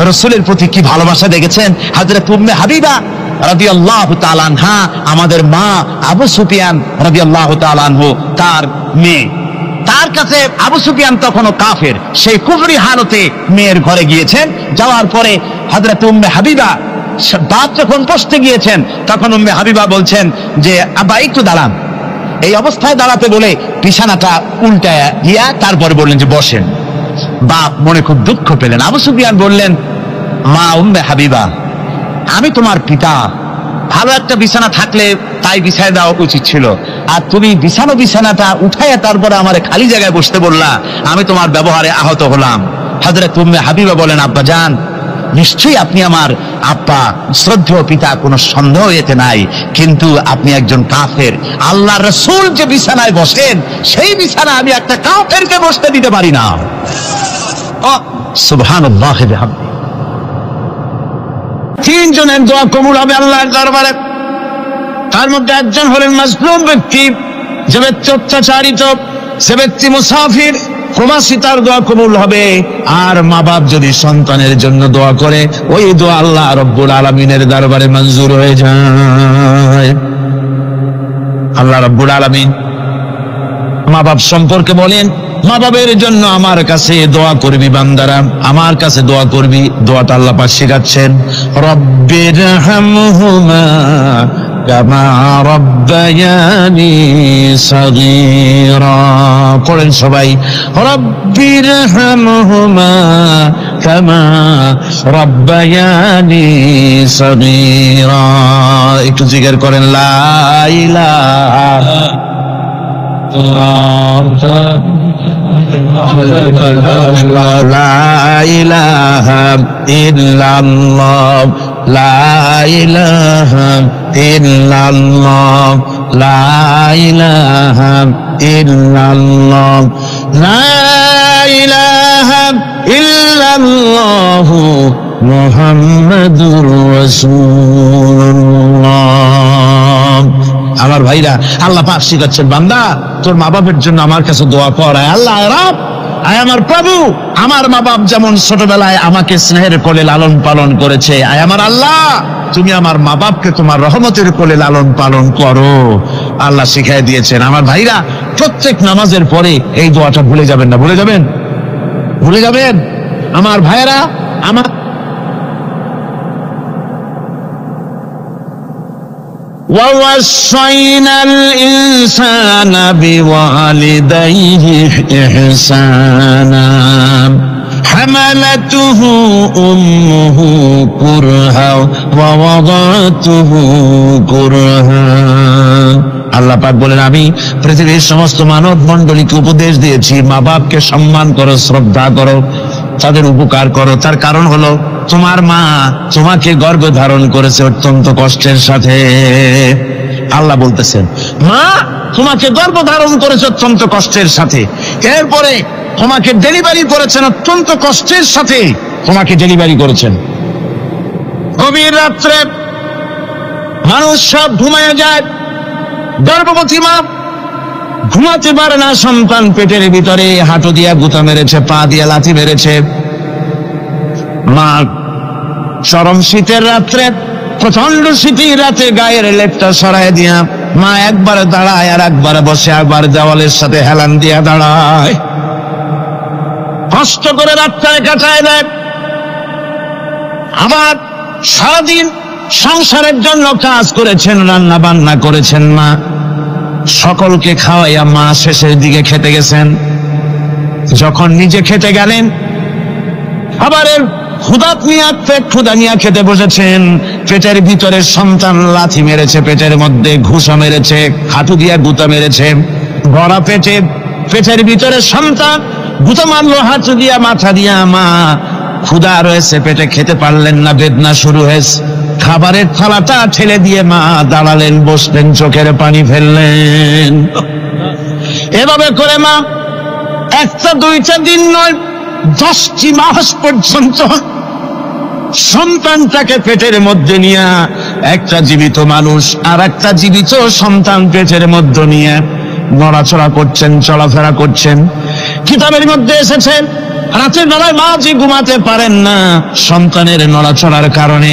রাসূলের প্রতি কি ভালোবাসা দেখেছেন হযরত উম্মে হাবিবা রাদিয়াল্লাহু তাআলা আনহা, আমাদের মা আবু সুফিয়ান রাদিয়াল্লাহু তাআলা আনহু, তার মেয়ে। তার কাছে আবু সুফিয়ান তখনও কাফের, সেই কুফরি হালতে মেয়ের ঘরে গিয়েছেন। যাওয়ার পরে হযরত উম্মে হাবিবা দাঁত যখন কষতে গিয়েছেন, তখন উম্মে হাবিবা বলছেন যে আব্বা একটু দাঁড়ান। এই অবস্থায় দাঁড়াতে বলে বিছানাটা উল্টায়া গিয়া তারপরে বললেন যে বসেন। বাপ মনে খুব দুঃখ পেলেন। আবু সুফিয়ান বললেন, মা উম্মে হাবিবা, আমি তোমার পিতা, ভালো একটা বিছানা থাকলে তাই বিছায় দেওয়া উচিত ছিল, আর তুমি বিছানাটা উঠাইয়া তারপরে আমার খালি জায়গায় বসতে বললা, আমি তোমার ব্যবহারে আহত হলাম। হযরত উম্মে হাবিবা বলেন, আব্বা জান, নিশ্চয়ই আপনি আমার আব্বা, শ্রদ্ধেয় পিতা, কোনো সন্দেহ এতে নাই, কিন্তু আপনি একজন কাফের। আল্লাহর রাসূল যে বিছানায় বসেন সেই বিছানা আমি একটা কাফেরকে বসতে দিতে পারি না। সুবহানাল্লাহ। তিনজনের দোয়া কবুল হবে আল্লাহর দরবারে। তার মধ্যে একজন হলেন মাজলুম ব্যক্তি, যে ব্যক্তি অত্যাচারিত, সে ব্যক্তি মুসাফির, প্রবাসী, তার দোয়া কবুল হবে। আর মা বাপ যদি সন্তানের জন্য দোয়া করে, ওই দোয়া আল্লাহ রব্বুল আলামিনের দরবারে মঞ্জুর হয়ে যায়। আল্লাহ রব্বুল আলামিন মা বাপ সম্পর্কে বলেন, মা বাবের জন্য আমার কাছে দোয়া করবি বান্দারা, আমার কাছে দোয়া করবি। দোয়াটা আল্লাহ পাক শেখাচ্ছেন, রব্বিরহামহুমা কামা রব্বায়ানি সাগীরা। পড়েন সবাই, রব্বিরহামহুমা কামা রব্বায়ানি সাগীরা। একটু জিকির করেন, লা ইলাহা লা ইলাহা ইল্লাল্লাহ, লা ইলাহা ইল্লাল্লাহ, লা ইলাহা ইল্লাল্লাহ, লা ইলাহা ইল্লাল্লাহ মুহাম্মাদুর রাসূলুল্লাহ। আমার ভাইরা, আল্লাহ পাক শিখাচ্ছেন, বান্দা তোর মা বাপের জন্য আমার কাছে দোয়া কর। আল্লাহ রব, আয় আমার প্রভু, আমার মা বাপ যেমন ছোটবেলায় আমাকে স্নেহের কোলে লালন পালন করেছে, আয় আমার আল্লাহ, তুমি আমার মা বাপকে তোমার রহমতের কোলে লালন পালন করো। আল্লাহ শিখাই দিয়েছেন। আমার ভাইরা, প্রত্যেক নামাজের পরে এই দোয়াটা ভুলে যাবেন না। ভুলে যাবেন? ভুলে যাবেন? আমার ভাইরা, আমার وَوَصَّيْنَا الْإِنسَانَ بِوَالِدَيْهِ إِحْسَانًا حَمَلَتْهُ أُمُّهُ كُرْهًا وَوَضَعَتْهُ كُرْهًا। আল্লাহ পাক বলেন, আমি পৃথিবীর সমস্ত মানব মণ্ডলীকে উপদেশ দিয়েছি, মা বাপকে সম্মান করো, শ্রদ্ধা করো, তাদের উপকার করো। তার কারণ হলো, তোমার মা তোমাকে গর্ভে ধারণ করেছে অত্যন্ত কষ্টের সাথে। আল্লাহ বলতেছেন, মা তোমাকে গর্ভ ধারণ করেছে অত্যন্ত কষ্টের সাথে, এরপরে তোমাকে ডেলিভারি করেছেন অত্যন্ত কষ্টের সাথে, তোমাকে ডেলিভারি করেছেন। গভীর রাত্রে মানুষ সব ঘুমায় যায়, গর্ভবতী মা ঘুমাতে পারে না, সন্তান পেটের ভিতরে হাঁটু দিয়া গুতা মেরেছে, পা দিয়া লাথি মেরেছে। মা চরম শীতের রাত্রে, প্রচন্ড শীতের রাতে গায়ের লেপটা সরাই দিয়া মা একবার দাঁড়ায়, আর একবার বসে, একবার দেওয়ালের সাথে হেলান দিয়া দাঁড়ায়, কষ্ট করে রাতটায় কাটায় দেয়। আবার সারাদিন সংসারের জন্য কাজ করেছেন, রান্না বান্না করেছেন, মা সকলকে খাওয়াইয়া মা শেষের দিকে খেতে গেছেন। যখন নিজে খেতে গেলেন, আবার ক্ষুধা নিয়ে খেতে বসেছেন, পেটের ভিতরে সন্তান লাথি মেরেছে, পেটের মধ্যে ঘুষা মেরেছে, হাঁটু দিয়া গুতা মেরেছে, ভরা পেটের ভিতরে সন্তান গুতা মারলো হাঁটু দিয়া, মাথা দিয়া। মা ক্ষুধা রয়েছে, পেটে খেতে পারলেন না, বেদনা শুরু হয়েছে। খাবারের থালাটা ঠেলে দিয়ে মা দাঁড়ালেন, বসলেন, চোখের পানি ফেললেন। এভাবে করে মা একটা দুইটা দিন নয়, 10টি মাস পর্যন্ত সন্তানটাকে পেটের মধ্যে নিয়ে, একটা জীবিত মানুষ আর একটা জীবিত সন্তান পেটের মধ্যে নিয়ে নড়াচড়া করছেন, চলাফেরা করছেন। কিতাবের মধ্যে এসেছে, রাতের বেলায় মা যে ঘুমাতে পারেন না সন্তানের নড়াচড়ার কারণে,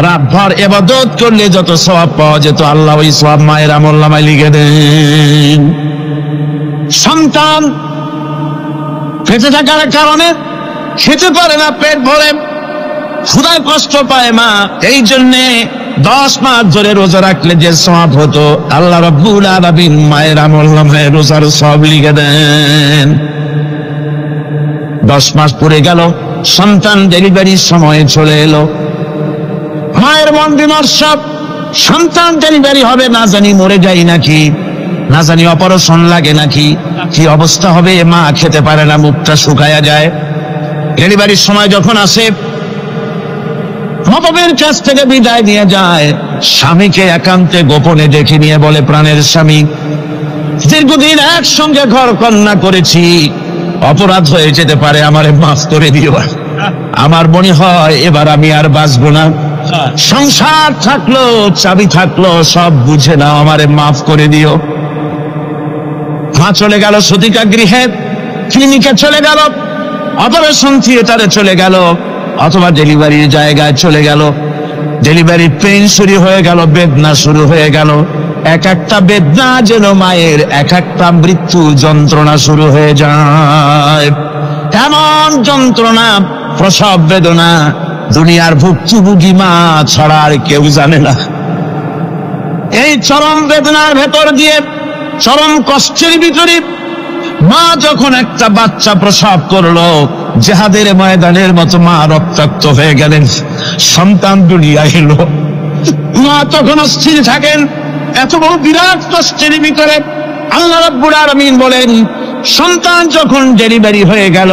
রাতভর ইবাদত করলে যত সওয়াব পাওয়া যেত, আল্লাহ ওই সওয়াব মায়ের আমলনামায় লিখে দেন। সন্তান পেটে থাকার কারণে খেতে পারে না, পেট ভরে ক্ষুধায় কষ্ট পায় মা, এই জন্যে 10 মাস ধরে রোজা রাখলে যে সওয়াব হতো, আল্লাহ রাব্বুল আলামিন মায়ের আমলনামায় রোজার সওয়াব লিখে দেন। 10 মাস পরে গেল, সন্তান ডেলিভারির সময় চলে এলো। মায়ের মন বিমর্ষ, সন্তান ডেলিভারি হবে, না জানি মরে যাই নাকি, না জানি অপারেশন লাগে নাকি, কি অবস্থা হবে। মা খেতে পারে না, মুখটা শুকায়া যায়। ডেলিভারির সময় যখন আসে, নবমের কাছ থেকে বিদায় নিয়ে যায়, স্বামীকে একান্তে গোপনে ডেকে নিয়ে বলে, প্রাণের স্বামী, দীর্ঘদিন একসঙ্গে ঘর কন্যা করেছি, অপরাধ হয়ে যেতে পারে, আমারে মাফ করে দিও। আমার মনে হয় এবার আমি আর বাঁচবো না। সংসার থাকলো, চাবি থাকলো, সব বুঝে নাও, আমারে মাফ করে দিও। মা চলে গেল সতিকা গৃহে, ক্লিনিকে চলে গেল, অপারেশন থিয়েটারে চলে গেল, অথবা ডেলিভারির জায়গায় চলে গেল। ডেলিভারি পেইন শুরু হয়ে গেল, বেদনা শুরু হয়ে গেল। এক একটা বেদনা যেন মায়ের এক একটা মৃত্যু যন্ত্রণা শুরু হয়ে যায়। এমন যন্ত্রণা, প্রসব বেদনা দুনিয়ার ভুক্তভোগী মা ছাড়া আর কেউ জানে না। এই চরম বেদনার ভেতর দিয়ে, চরম কষ্টের ভিতরে মা যখন একটা বাচ্চা প্রসব করলো, জেহাদের ময়দানের মতো মা রক্তাক্ত হয়ে গেলেন, সন্তান দুনিয়ায় এলো। মা তখন অস্থির থাকেন। এত বড় বিরাট কষ্টের ভিতরে আল্লাহ রাব্বুল আলামিন বলেন, সন্তান যখন ডেলিভারি হয়ে গেল,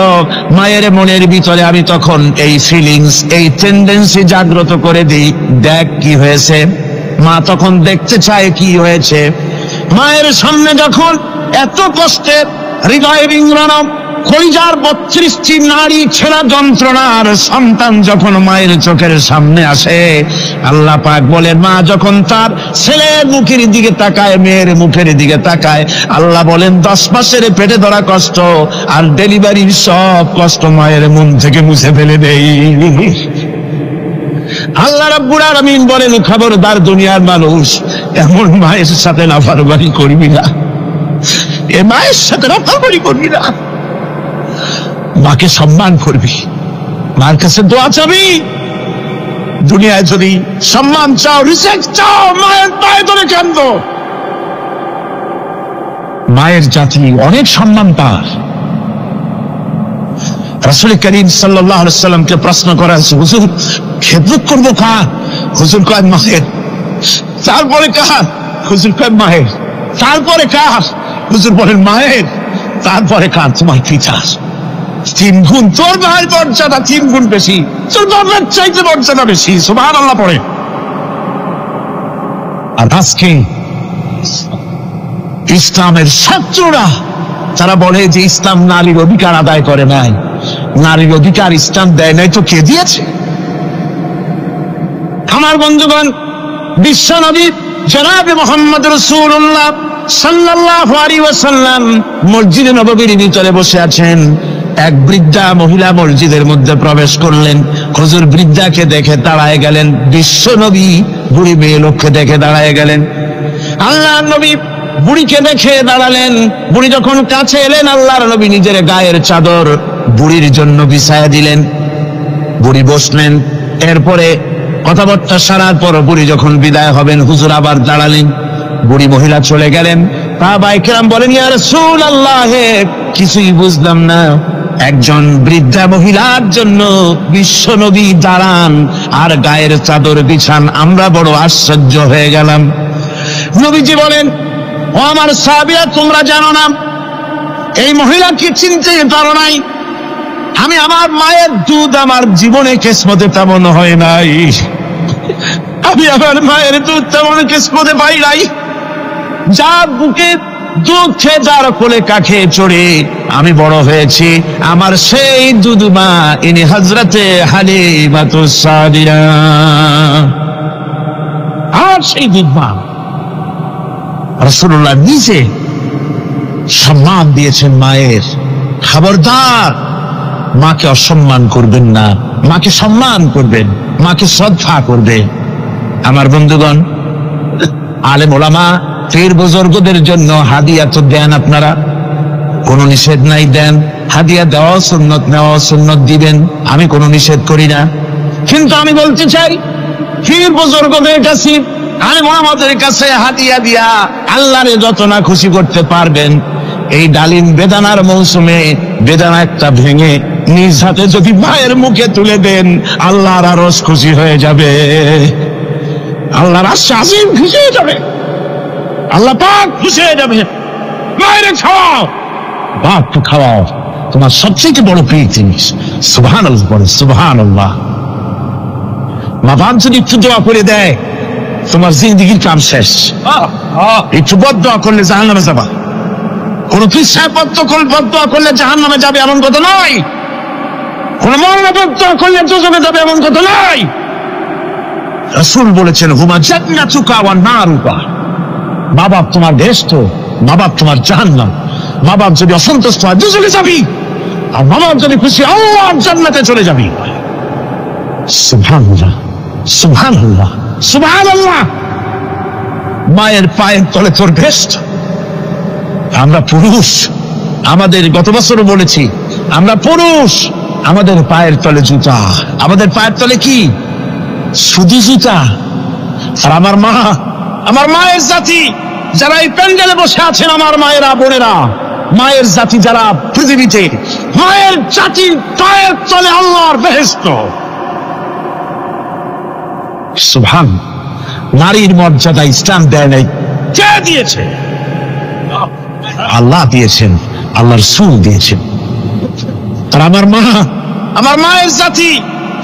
মায়ের মনের ভিতরে আমি তখন এই ফিলিংস, এই টেন্ডেন্সি জাগ্রত করে দিই, দেখ কি হয়েছে। মা তখন দেখতে চায় কি হয়েছে। মায়ের সামনে যখন এত কষ্টের, হৃদয় বিংড়ানো, কলিজার 32টি নাড়ি ছেঁড়া যন্ত্রণার সন্তান যখন মায়ের চোখের সামনে আসে, আল্লাহ পাক বলেন, মা যখন তার ছেলের মুখের দিকে তাকায়, মেয়ের মুখের দিকে তাকায়, আল্লাহ বলেন 10 মাসের পেটে ধরা কষ্ট আর ডেলিভারির সব কষ্ট মায়ের মন থেকে মুছে ফেলে দেই। আল্লাহ রাব্বুল আলামিন বলেন, খবরদার দুনিয়ার মানুষ, এমন মায়ের সাথে নাফরমানি করবি না, এ মায়ের সাথে নাফরমানি করবি না। মাকে সম্মান করবি, মার কাছে দোয়া চাবি। দুনিয়ায় যদি সম্মান চাও, রিসেক্ট চাও, মায়ের পায়ে ধরে কাঁদো। মায়ের জাতি অনেক সম্মান পায়। রাসূল করিম সাল্লাল্লাহু আলাইহি সাল্লামকে প্রশ্ন করা হয়েছে, হুজুর খেদমত করবো কার? হুজুর কয় মায়ের। তারপরে কার? হুজুর কয় মায়ের। তারপরে কার? হুজুর বলেন মায়ের। তারপরে কার? তোমার পিতা। 3 গুণ, তোর ভাইয়ের মর্যাদা 3 গুণ বেশি, তোর বাবার চাইতে মর্যাদা বেশি। সুবহানাল্লাহ পড়ে। আর আজকে ইসলামের শত্রুরা তারা বলে যে ইসলাম নারীর অধিকার আদায় করে নাই। নারীর অধিকার ইসলাম দেয় নাই তো কে দিয়েছে? আমার বন্ধুগণ, বিশ্ব নবী জনাবে মুহাম্মদ রাসূলুল্লাহ সাল্লাল্লাহু আলাইহি ওয়াসাল্লাম মসজিদে নববীর ভিতরে বসে আছেন। এক বৃদ্ধা মহিলা মসজিদের মধ্যে প্রবেশ করলেন। হুজুর বৃদ্ধাকে দেখে দাঁড়ায় গেলেন, বিশ্ব নবী বুড়ি মেয়ে লোককে দেখে দাঁড়ায় গেলেন। আল্লাহর নবী বুড়িকে দেখে দাঁড়ালেন। বুড়ি যখন কাছে এলেন, আল্লাহর নবী নিজের গায়ের চাদর বুড়ির জন্য বিছায়া দিলেন। বুড়ি বসলেন। এরপরে কথাবার্তা সারার পর বুড়ি যখন বিদায় হবেন, হুজুর আবার দাঁড়ালেন। বুড়ি মহিলা চলে গেলেন। সাহাবায়ে কেরাম বলেন, ইয়া রাসূলুল্লাহ, কিছুই বুঝলাম না, একজন বৃদ্ধা মহিলার জন্য বিশ্ব নবী দাঁড়ান আর গায়ের চাদর বিছান, আমরা বড় আশ্চর্য হয়ে গেলাম। নবীজি বলেন, ও আমার সাহাবীরা, তোমরা জানো না, এই মহিলাকে চিনতে পারো নাই? আমি আমার মায়ের দুধ আমার জীবনে কিসমতে তেমন হয় নাই। আমি আমার মায়ের দুধ তেমন কিসমতে পাই নাই। যার বুকে দুধ খেয়ে, যার কোলে কাখে চড়ে আমি বড় হয়েছি, আমার সেই দুধ মা, ইনি হযরতে হালিমাতুস সাদিয়া। আর সেই দুধ মা রাসূলুল্লাহ নিজে সম্মান দিয়েছেন মায়ের। খবরদার মাকে অসম্মান করবেন না, মাকে সম্মান করবেন, মাকে শ্রদ্ধা করবেন। আমার বন্ধুগণ, আলেম ওলামা পীর বুজুর্গদের জন্য হাদিয়া তো দেন, আপনারা কোনো নিষেধ নাই, দেন। হাদিয়া দেওয়া সুন্নত, নেওয়া সুন্নত, দিবেন, আমি কোনো নিষেধ করি না। কিন্তু আমি বলতে চাই, পীর বুজুর্গদের কাছে, আলেম ওলামাদের কাছে হাদিয়া দিয়া আল্লাহরে যত না খুশি করতে পারবেন, এই ডালিম বেদানার মৌসুমে বেদানা একটা ভেঙে নিজ হাতে যদি মায়ের মুখে তুলে দেন, আল্লাহর আরশ খুশি হয়ে যাবে, আল্লাহর আরশ আজিম খুশি হয়ে যাবে, আল্লাহ পাক খুশি হয়ে যাবে। মায়ের খাওয়াও, বাপ খাওয়াও, তোমার সবচেয়ে বড় প্রিয় জিনিস। সুবহানাল্লাহ, বলো সুবহানাল্লাহ। মা বাপ যদি একটু দোয়া করে দেয়, তোমার জিন্দেগির কাম শেষ। একটু বদদোয়া করলে জাহান্নামে যাবা। কোন পৃষ্ঠায় বদদোয়া করলে জাহান্নামে যাবে এমন কথা নয়, কোন মরণে বদদোয়া করলে দোজখে যাবে এমন কথা নয়। রাসূল বলেছেন, হুমা জান্নাতুকা ওয়া নারুকা। মা বাপ তোমার বেহেশত, মা বাপ তোমার জাহান্নাম। মা বাপ যদি অসন্তুষ্ট হয় দোজখে যাবি, আর মা বাপ যদি খুশি আল্লাহর জান্নাতে চলে যাবি। সুবহানাল্লাহ, সুবহানাল্লাহ, সুবহানাল্লাহ। মায়ের পায়ের তলে তোর বেহেশত। আমরা পুরুষ, আমাদের গত বছরও বলেছি, আমরা পুরুষ, আমাদের পায়ের তলে জুতা। আমাদের পায়ের তলে কি? শুধু জুতা। আর আমার মা, আমার মায়ের জাতি যারা এই প্যান্ডেলে বসে আছেন, আমার মায়েরা, বোনেরা, মায়ের জাতি যারা পৃথিবীতে, মায়ের জাতির পায়ের তলে আল্লাহর বেহেশত। সুবহান। নারীর মর্যাদা ইসলাম দেয় নাই, কে দিয়েছে? আল্লাহ দিয়েছেন, আল্লাহর রাসূল দিয়েছেন। আর আমার মা, আমার মায়ের জাতি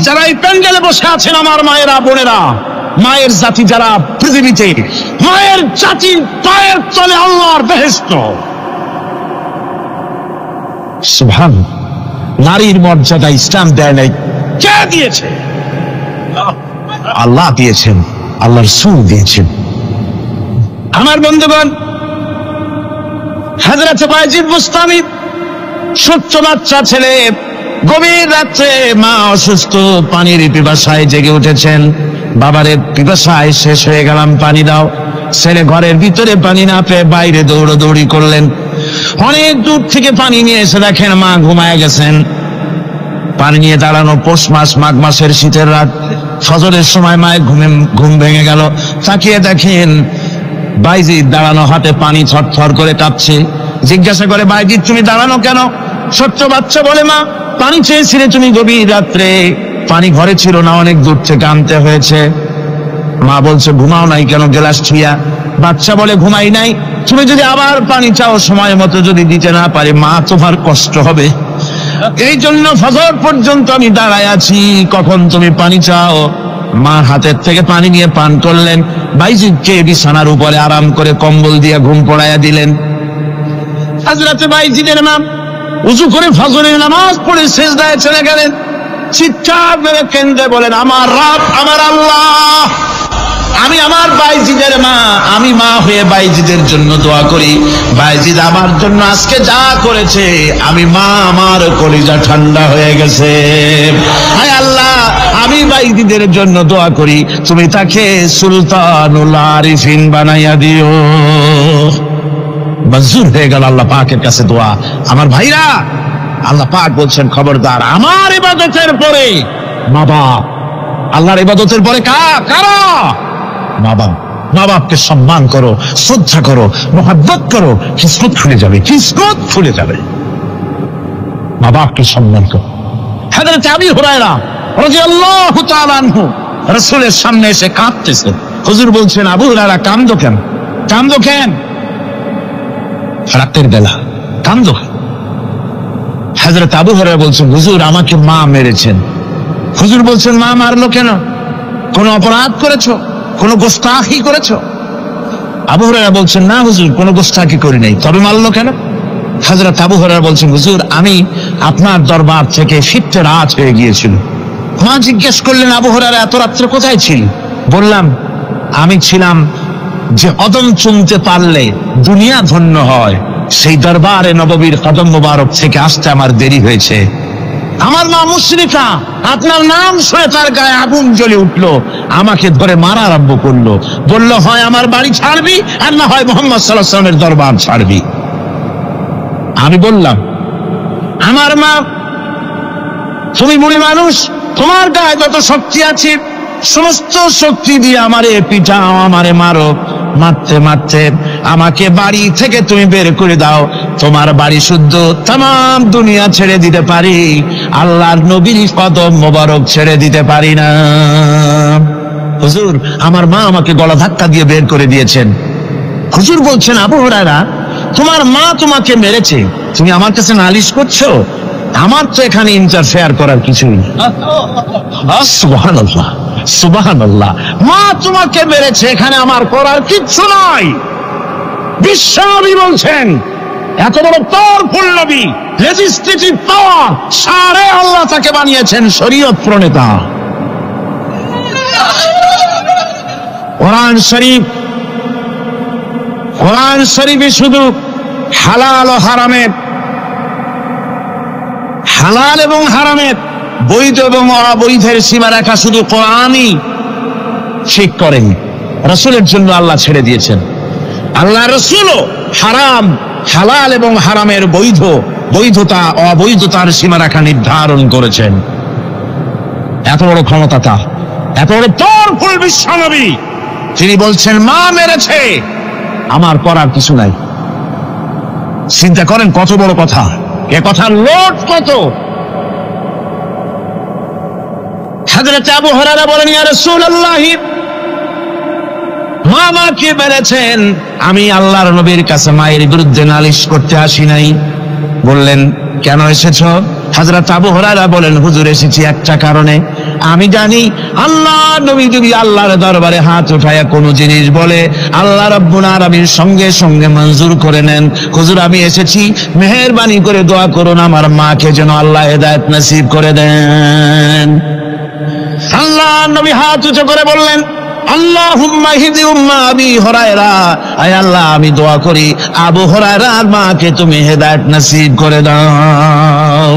যারা এই প্যান্ডেলে বসে আছেন, আমার মায়েরা, বোনেরা, মায়ের জাতি যারা পৃথিবীতে, মায়ের জাতির পায়ের তলে আল্লাহর বেহেশত। সুবহান। নারীর মর্যাদা ইসলাম দেয় নাই, কে দিয়েছে? আল্লাহ দিয়েছেন, আল্লাহর রাসূল দিয়েছেন। আমার বন্ধুগণ, হযরত বায়জিদ বুস্তামি, ছোট্ট বাচ্চা ছেলে, গভীর রাত্রে মা অসুস্থ, পানির পিপাসায় জেগে উঠেছেন। বাবারে পিপাসায় শেষ হয়ে গেলাম, পানি দাও। ছেলে ঘরের ভিতরে পানি না পেয়ে বাইরে দৌড়াদৌড়ি করলেন। অনেক দূর থেকে পানি নিয়ে এসে দেখেন মা ঘুমায় গেছেন। পানি নিয়ে দাঁড়ানো পৌষ মাস, মাঘ মাসের শীতের রাত, ফজরের সময় মায়ের ঘুম ভেঙে গেল। তাকিয়ে দেখেন বাইজিদ দাঁড়ানো, হাতে পানি থরথর করে কাঁপছে। জিজ্ঞাসা করে, বাইজিদ তুমি দাঁড়ানো কেন? ছোট্ট বাচ্চা বলে, মা পানি চেয়েছিলে তুমি গভীর রাত্রে, পানি ঘরে ছিল না, অনেক দূর থেকে আনতে হয়েছে। মা বলছে, ঘুমাও নাই কেন গ্লাস ছুঁয়া? বাচ্চা বলে, ঘুমাই নাই। তুমি যদি আবার পানি চাও, সময় মতো যদি দিতে না পারে, মা তোমার কষ্ট হবে। এই জন্য ফজর পর্যন্ত আমি দাঁড়ায় আছি, কখন তুমি পানি চাও। মা হাতের থেকে পানি নিয়ে পান করলেন। বাইজিদকে বিছানার উপরে আরাম করে কম্বল দিয়ে ঘুম পড়াইয়া দিলেন। হযরত বাইজিদের মা উযু করে ফজরের নামাজ পড়ে সিজদায় চলে গেলেন। চিৎকার মেরে কেঁদে বলেন, আমার রব, আমার আল্লাহ, আমি আমার বাইজিদের মা, আমি মা হয়ে বাইজিদের জন্য দোয়া করি। বাইজিদ আমার জন্য আজকে যা করেছে, আমি মা, আমার কলিজা ঠান্ডা হয়ে গেছে। হায় আল্লাহ, আমি বাইজিদের জন্য দোয়া করি, তুমি তাকে সুলতানুল আরিফিন বানাইয়া দিও। মঞ্জুর হয়ে গেল আল্লাহ পাকের কাছে দোয়া। আমার ভাইরা, আল্লাহ পাক বলছেন, খবরদার আমার ইবাদতের পরে মা বাপ, আল্লাহর ইবাদতের পরে কারা? মা বাপ। মা বাপকে সম্মান করো, শ্রদ্ধা করো, মহব্বত করো, কিসমত খুলে যাবে, কিসমত খুলে যাবে। মা বাপকে সম্মান করো। হযরত আবু হুরায়রা রাদিয়াল্লাহু তাআলা আনহু রাসূলের সামনে এসে কাঁদতেছে। হুজুর বলছেন, আবু হুরায়রা কাঁদো কেন? কাঁদো কেন? রাতের বেলা কাঁদো। হযরত আবু হুরায়রা বলছেন, হুজুর আমাকে মা মেরেছেন। হুজুর বলছেন, মা মারলো কেন? কোন অপরাধ করেছো? কোন গোস্তাখি করেছো? আবু হুরায়রা বলছেন, না হুজুর, কোন গোস্তাখি করি নাই, তবে মারলো কেন? হযরত আবু হুরায়রা বলছেন, হুজুর আমি আপনার দরবার থেকে ফিরতে রাত হয়ে গিয়েছিল। মা জিজ্ঞেস করলেন, আবু হুরায়রা এত রাত্রে কোথায় ছিল? বললাম, আমি ছিলাম যে কদম চুমতে পারলে দুনিয়া ধন্য হয়, সেই দরবারে নববীর কদম মোবারক থেকে আসতে আমার দেরি হয়েছে। আমার মা মুশরিকা, আপনার নাম শুনে তার গায়ে আগুন জ্বলে উঠলো, আমাকে ধরে মারা আরম্ভ করলো। বলল, হয় আমার বাড়ি ছাড়বি, আর না হয় মুহাম্মদ সাল্লাল্লাহু আলাইহি ওয়াসাল্লামের দরবার ছাড়বি। আমি বললাম, আমার মা, তুমি বুড়ি মানুষ, তোমার গায়ে যত শক্তি আছে সমস্ত শক্তি দিয়ে আমারে পিটাও, আমারে মারো, মারতে মারতে আমাকে বাড়ি থেকে তুমি বের করে দাও, তোমার বাড়ি শুদ্ধ তাম দুনিয়া ছেড়ে দিতে পারি, আল্লাহর নবীর কদম মোবারক ছেড়ে দিতে পারি না। হুজুর, আমার মা আমাকে গলা ধাক্কা দিয়ে বের করে দিয়েছেন। হুজুর বলছেন, আবু হুরায়রা, তোমার মা তোমাকে মেরেছে, তুমি আমার কাছে নালিশ করছো? আমার তো এখানে ইন্টারফেয়ার করার কিছুই নেই। সুবহানাল্লাহ, সুবহানাল্লাহ, মা তোমাকে মেরেছে, এখানে আমার করার কিচ্ছু নাই। বিশ্বনবী বলছেন, এত বড় পাওয়ারফুল নবী, লেজিসলেটিভ পাওয়ার, সারে আল্লাহ তাকে বানিয়েছেন শরীয়ত প্রণেতা। কোরআন শরীফ, কোরআন শরীফে শুধু হালাল ও হারামের, হালাল এবং হারামের, বৈধ এবং অবৈধের সীমারেখা শুধু কোরআনই ঠিক করেন, রাসূলের জন্য আল্লাহ ছেড়ে দিয়েছেন। আল্লাহ রাসূলও হারাম, হালাল এবং হারামের বৈধ, বৈধতা অবৈধতার সীমারেখা নির্ধারণ করেছেন। এত বড় ক্ষমতা তার, এত বড় পাওয়ারফুল বিশ্বনবী, তিনি বলছেন মা মেরেছে, আমার করার কিছু নাই। চিন্তা করেন কত বড় কথা, এ কথার লোড কত। হযরত আবু হুরায়রা বলেন, ইয়া রাসূলুল্লাহ, মা আমাকে মেরেছেন, আমি আল্লাহর নবীর কাছে মায়ের বিরুদ্ধে নালিশ করতে আসি নাই। বললেন, কেন এসেছো? হযরত আবু হুরায়রা বলেন, হুজুর, এসেছি একটা কারণে। আমি জানি আল্লাহ নবী যদি আল্লাহর দরবারে হাত উঠায়া কোনো জিনিস বলে, আল্লাহ রাব্বুল আলামিন সঙ্গে সঙ্গে মঞ্জুর করে নেন। হুজুর, আমি এসেছি, মেহেরবানি করে দোয়া করুন আমার মাকে যেন আল্লাহ হেদায়েত নসিব করে দেন। আল্লাহ নবী হাত উঁচু করে বললেন, আল্লাহুম্মা হিদি উম্মা আবি হুরায়রা, আয় আল্লাহ, আমি দোয়া করি আবু হুরায়রার মাকে তুমি হেদায়েত নসিব করে দাও।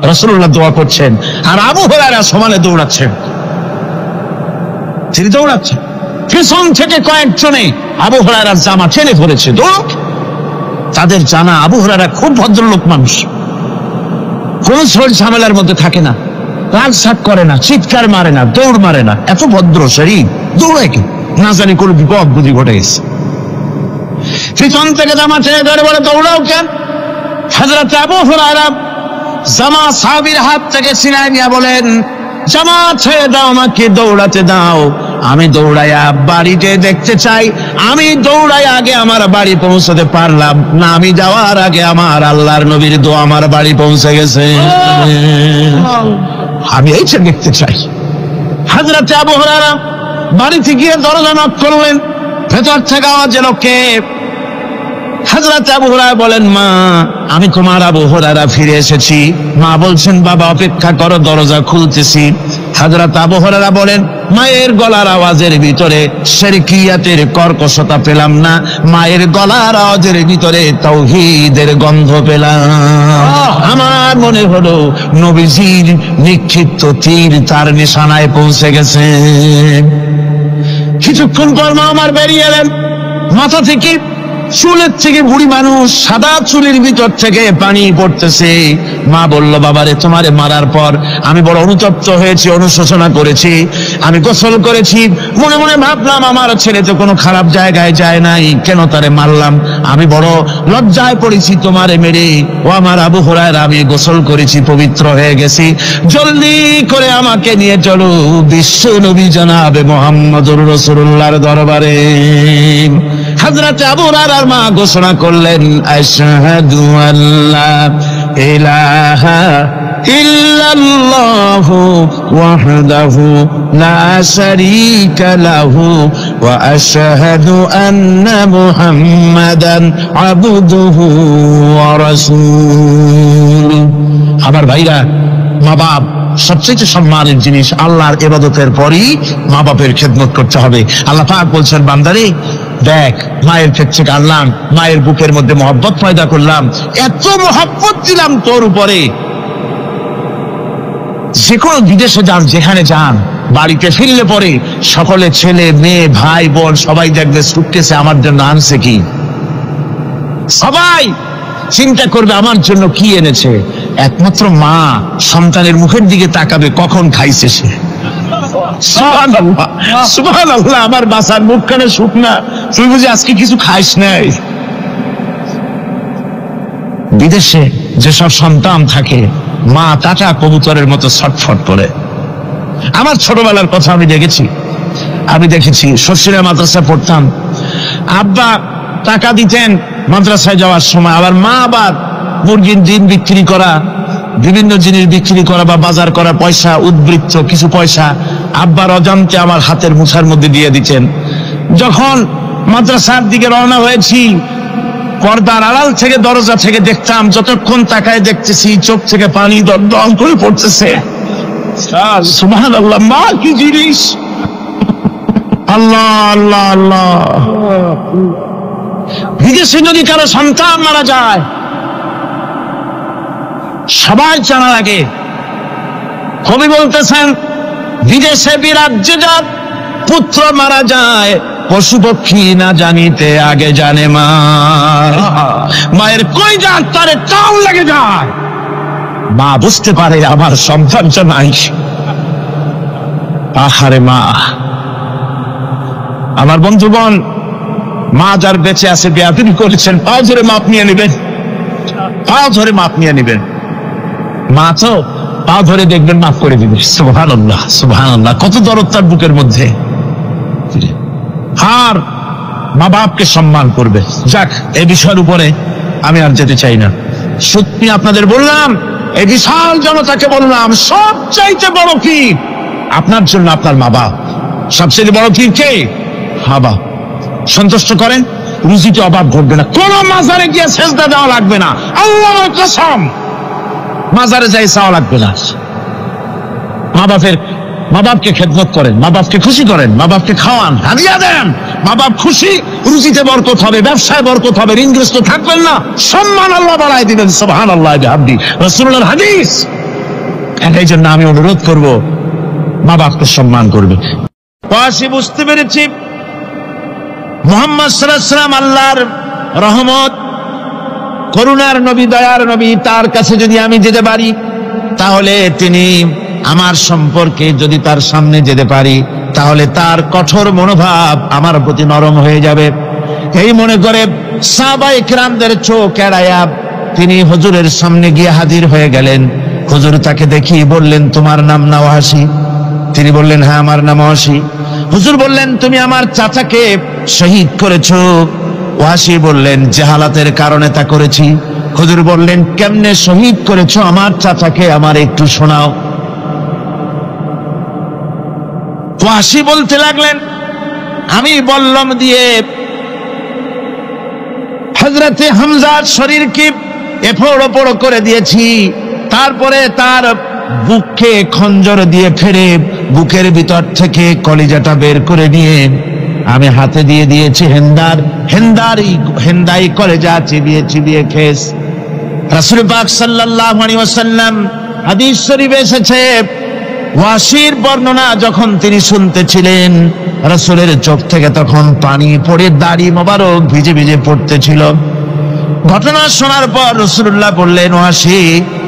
রাসূলুল্লাহ দোয়া করছেন আর আবু হুরায়রা সমানে দৌড়াচ্ছেন। তিনি দৌড়াচ্ছেন, পিছন থেকে কয়েকজনে আবু হুরায়রার জামা টেনে ধরেছে। দৌড়, তাদের জানা আবু হুরায়রা খুব ভদ্রলোক মানুষ, কোন ঝামেলার মধ্যে থাকে না, রাগসাগ করে না, চিৎকার মারে না, দৌড় মারে না, এত ভদ্র শরীর, দৌড়ে কি না জানি কোন বিপদ বুদ্ধি ঘটে গেছে। পিছন থেকে জামা টেনে ধরে বলে, দৌড়াও কেন? হযরত আবু হুরায়রা জামা সাহাবীর হাত থেকে ছিনায় নিয়ে বলেন, জামা ছেড়ে দাও, আমাকে দৌড়াতে দাও, আমি দৌড়াইয়া বাড়িতে দেখতে চাই। আমি দৌড়াই আগে আমার বাড়ি পৌঁছাতে পারলাম না, আমি যাওয়ার আগে আমার আল্লাহর নবীর দোয়া আমার বাড়ি পৌঁছে গেছে, আমি এইটা দেখতে চাই। হযরত আবু হুরায়রা বাড়িতে গিয়ে দরজা নক করলেন, ভেতর থেকে আওয়াজ এলো, কে? হযরত আবু হুরায়রা বলেন, মা, আমি তোমার আবু হুরায়রা ফিরে এসেছি। মা বলছেন, বাবা অপেক্ষা করো, দরজা খুলতেছি। হযরত আবু হুরায়রা বলেন, মায়ের গলার আওয়াজের ভিতরে শিরকিয়াতের কর্কশতা পেলাম না, মায়ের গলার আওয়াজের ভিতরে তাওহীদের গন্ধ পেলাম। আমার মনে হলো নবীজির নিক্ষিপ্ত তীর তার নিশানায় পৌঁছে গেছে। কিছুক্ষণ পর মা আমার বেরিয়ে এলেন, মাথা থেকে চুলের থেকে বুড়ি মানুষ, সাদা চুলের ভিতর থেকে পানি পড়তেছে। মা বলল, বাবারে, তোমারে মারার পর আমি বড় অনুতপ্ত হয়েছি, অনুশোচনা করেছি, আমি গোসল করেছি, মনে মনে ভাবলাম আমার ছেলে তো কোনো খারাপ জায়গায় যায় নাই, কেন তারে মারলাম? আমি বড় লজ্জায় পড়েছি তোমারে মেরে। ও আমার আবু হুরায়রা, আমি গোসল করেছি, পবিত্র হয়ে গেছি, জলদি করে আমাকে নিয়ে চলো বিশ্ব নবী জনাবে মুহাম্মদুর রাসূলুল্লাহর দরবারে। হযরত আবু হুরায়রার মা ঘোষণা করলেন, আশহাদু আল্লা ইলাহা ইল্লাল্লাহু ওয়াহদাহু লা শারীকা লাহু ওয়া আশহাদু আন্না মুহাম্মাদান আবদুহু ওয়া রাসূলুহু। আমার ভাইরা, মা বাপ সবচেয়ে সম্মানের জিনিস। আল্লাহর ইবাদতের পরই মা বাপের খেদমত করতে হবে। আল্লাহ পাক বলছেন, বান্দারে দেখ, মায়ের পেট থেকে আনলাম, মায়ের বুকের মধ্যে মহব্বত পয়দা করলাম, এত মহব্বত দিলাম তোর উপরে, যে কোনো বিদেশে যান, যেখানে যান, বাড়িতে ফিরলে পরে সকলে, ছেলে মেয়ে ভাই বোন সবাই দেখবে সুটকেসে আমার জন্য আনছে কি। সবাই চিন্তা করবে আমার জন্য কি এনেছে। একমাত্র মা সন্তানের মুখের দিকে তাকাবে কখন খাইছে সে। সুবহানাল্লাহ, সুবহানাল্লাহ, আমার বাসার মুখখানে শুকনা, তুই বুঝি আজকে কিছু খাইস নাই? বিদেশে যেসব সন্তান থাকে মা টাটা কবুতরের মতো ছটফট করে। আমার ছোটবেলার কথা আমি দেখেছি শ্বশুরে মাদ্রাসায় পড়তাম, আব্বা টাকা দিতেন মাদ্রাসায় যাওয়ার সময়, আবার মা আবার মুরগির ডিম বিক্রি করা, বিভিন্ন জিনিস বিক্রি করা বা বাজার করা পয়সা, উদ্বৃত্ত কিছু পয়সা আব্বার অজান্তে আমার হাতের মুঠার মধ্যে দিয়ে দিতেন। যখন মাদ্রাসার দিকে রওনা হয়েছি, পর্দার আড়াল থেকে দরজা থেকে দেখতাম, যতক্ষণ তাকায় দেখতেছি চোখ থেকে পানি দল করে পড়তেছে। সুবহানাল্লাহ, মা কি জিনিস! আল্লাহ আল্লাহ আল্লাহ। বিদেশে যদি কারো সন্তান মারা যায় সবাই জানা লাগে। কবি বলতেছেন, বিদেশে বিরাজ্যে যার পুত্র মারা যায়, পশু পক্ষী না জানিতে আগে জানে মা। মায়ের কই যাক তারে টান লেগে যায়, মা বুঝতে পারে আমার সন্তানটা নাই। আহারে মা! আমার বন্ধুগণ, মা যার বেঁচে আছে বেয়াদবি করেছেন, পাও ধরে মাপ নিয়ে নেবেন, পাও ধরে মাপ নিয়ে নেবেন। মা তো পা ধরে দেখবেন মাফ করে দিবে। সুবহানাল্লাহ সুবহানাল্লাহ, কত দরদ তার বুকের মধ্যে। আর মা বাপকে সম্মান করবে। যাক, এই বিষয়ের উপরে আমি আর যেতে চাই না। সত্যি আপনাদের বললাম, এই বিশাল জনতাকে বললাম, সবচাইতে বড় পীর আপনার জন্য আপনার মা বাপ। সবচেয়ে বড় পীর কে? বাবা। সন্তুষ্ট করেন, রুজিতে অভাব ঘটবে না, কোন মাজারে গিয়ে সেজদা দেওয়া লাগবে না, আল্লাহর কসম মাজারে যাই চাওয়া লাগবে না। মা বাপকে খেদমত করেন, মা বাপকে খুশি করেন, মা বাপকে খাওয়ান, হাদিয়া দেন, মা বাপ খুশি, রুজিতে বরকত হবে, ব্যবসায় বরকত হবে, ঋণগ্রস্ত থাকবেন না, সম্মান আল্লাহ বাড়ায় দিবেন। সুবহানাল্লাহ বিহামদি, রাসূলুল্লাহর হাদিস। এই জন্য আমি অনুরোধ করব, মা বাপকে সম্মান করবে। পাশে বুঝতে পেরেছি মুহাম্মদ সাল্লাল্লাহু আলাইহি ওয়াসাল্লাম আল্লাহর রহমত, করুণার নবী, দয়ার নবী। তার কাছে যদি আমি যেতে পারি, তাহলে তিনি আমার সম্পর্কে যদি তার সামনে যেতে পারি, তাহলে তার কঠোর মনোভাব আমার প্রতি নরম হয়ে যাবে। এই মনে করে সাহাবায়ে কিরামদের চোখ এড়ায়া তিনি হুজুরের সামনে গিয়ে হাজির হয়ে গেলেন। হুজুর তাকে দেখি বললেন, তোমার নাম না ওয়াসি? তিনি বললেন, হ্যাঁ আমার নাম ওয়াসি। হুজুর বললেন, তুমি আমার চাচাকে শহীদ করেছো? ওয়াসি বললেন, জাহালাতের কারণে তা করেছি। হুজুর বললেন, কেমনে শহীদ করেছো আমার চাচাকে, আমার একটু শোনাও। ওয়াসি বলতে লাগলেন, আমি বল্লম দিয়ে হযরতে হামজার শরীরকে এফোড় ওপড় করে দিয়েছি, তারপরে তার বুককে খঞ্জর দিয়ে ফেরে বুকের ভিতর থেকে কলিজাটা বের করে নিয়ে আমি হাতে দিয়ে দিয়েছি হেন্দাই কলেজা চিবিয়ে চিবিয়ে খেস। রাসূল পাক সাল্লাল্লাহু আলাইহি ওয়াসাল্লাম হাদিস শরীফে এসেছে, ওয়াসির বর্ণনা যখন তিনি শুনতেছিলেন, রাসূলের চোখ থেকে তখন পানি পড়ে দাড়ি মোবারক ভিজে ভিজে পড়তেছিল। ঘটনা শোনার পর রাসূলুল্লাহ বললেন, ওয়াসি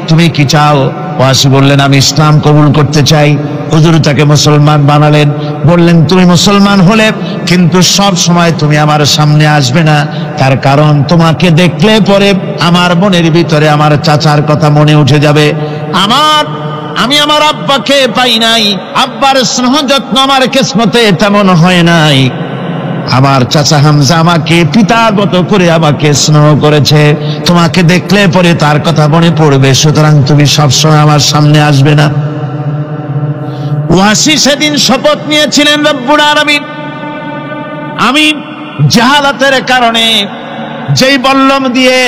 তুমি কি চাও? ওয়াসি বললেন, আমি ইসলাম কবুল করতে চাই। হুজুর তাকে মুসলমান বানালেন। বললেন, তুমি মুসলমান হলে কিন্তু সব সময় তুমি আমার সামনে আসবে না, তার কারণ তোমাকে দেখলে পরে আমার মনের ভিতরে আমার চাচার কথা মনে উঠে যাবে। আমি আমার আব্বাকে পাই নাই, আব্বার স্নেহ যত্ন আমার কিসমতে তেমন হয় নাই। আমার চাচা হামজা আমাকে পিতার মতো করে আমাকে স্নেহ করেছে, তোমাকে দেখলে পরে তার কথা মনে পড়বে, সুতরাং তুমি সবসময় আমার সামনে আসবে না। ওয়াসি সেদিন শপথ নিয়েছিলেন, রব্বুল আলামিন, আমি জাহালাতের কারণে যেই বল্লম দিয়ে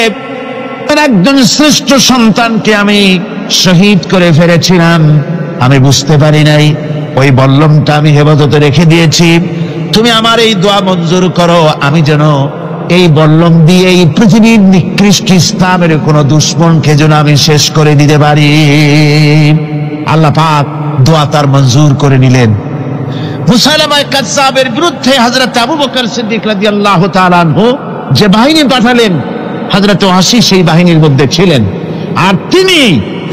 একজন শ্রেষ্ঠ সন্তানকে আমি শহীদ করে ফেলেছিলাম, আমি বুঝতে পারি নাই, ওই বল্লমটা আমি হেফাজতে রেখে দিয়েছি। তুমি আমার এই দোয়া মঞ্জুর করো, আমি যেন এই বল্লম দিয়ে এই পৃথিবীর নিকৃষ্ট ইসলামের কোন দুশমনকে যেন আমি শেষ করে দিতে পারি। আল্লাহ পাক দোয়া তার মঞ্জুর করে নিলেন। মুসাইলামা কাযযাবের বিরুদ্ধে হযরত আবু বকর সিদ্দিক রাদিয়াল্লাহু তাআলা আনহু যে বাহিনী পাঠালেন, হযরত ওয়াসি সেই বাহিনীর মধ্যে ছিলেন। আর তিনি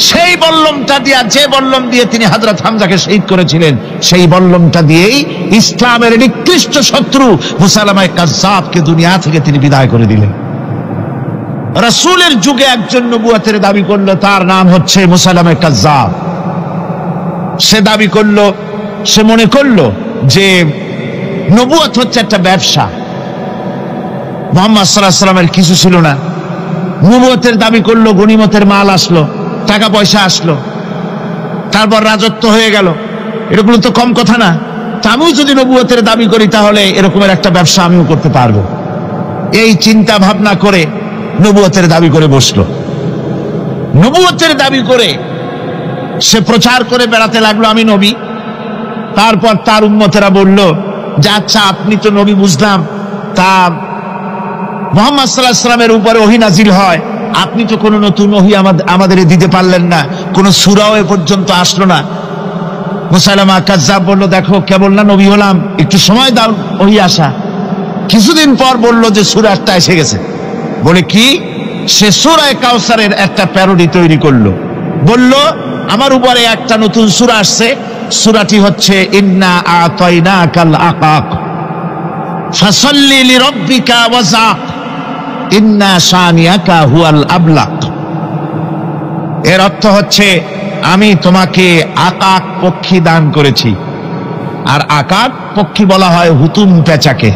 সেই বল্লমটা দিয়া, যে বল্লম দিয়ে তিনি হযরত হামজাকে শহীদ করেছিলেন, সেই বল্লমটা দিয়েই ইসলামের নিকৃষ্ট শত্রু মুসাইলামা কাজ্জাবকে দুনিয়া থেকে তিনি বিদায় করে দিলেন। রাসূলের যুগে একজন নবুয়তের দাবি করলো, তার নাম হচ্ছে মুসাইলামা কাজ্জাব। সে দাবি করলো, সে মনে করলো যে নবুয়ত হচ্ছে একটা ব্যবসা। মুহাম্মদ সাল্লাল্লাহু আলাইহি ওয়াসাল্লামের কিছু ছিল না, নবুয়তের দাবি করলো, গনিমতের মাল আসলো, টাকা পয়সা আসলো, তারপর রাজত্ব হয়ে গেল। এরকম তো কম কথা না। তা আমিও যদি নবুয়তের দাবি করি তাহলে এরকমের একটা ব্যবসা আমিও করতে পারবো। এই চিন্তা ভাবনা করে নবুয়তের দাবি করে বসলো। নবুয়তের দাবি করে সে প্রচার করে বেড়াতে লাগলো, আমি নবী। তারপর তার উম্মতেরা বলল যে আচ্ছা আপনি তো নবী বুঝলাম, তা মুহাম্মদ সাল্লাল্লাহু আলাইহি ওয়াসাল্লামের উপরে ওহী নাজিল হয়, আপনি তো কোনো নতুন ওহী আমাদের দিতে পারলেন না, কোনো সূরাও এ পর্যন্ত আসলো না। মুসাইলামা কাজ্জাব বলল, দেখো কেবল না নবী হলাম, একটু সময় দাও ওহী আসা। কিছুদিন পর বলল যে সূরাটা এসে গেছে। বলে কি? সে সূরা কাউসারের একটা প্যারোডি তৈরি করলো, বলল আমার উপরে একটা নতুন সূরা আসছে, সূরাটি হচ্ছে ইন্না আতাইনাকাল আকাক ফাসাল্লি লিরাব্বিকা ওয়াজাক ইন্না শানিয়াকা হুয়াল আবলাক। এর অর্থ হচ্ছে আমি তোমাকে আকাক পক্ষী দান করেছি। আর আকাক পক্ষী বলা হয় হুতুম পেঁচাকে।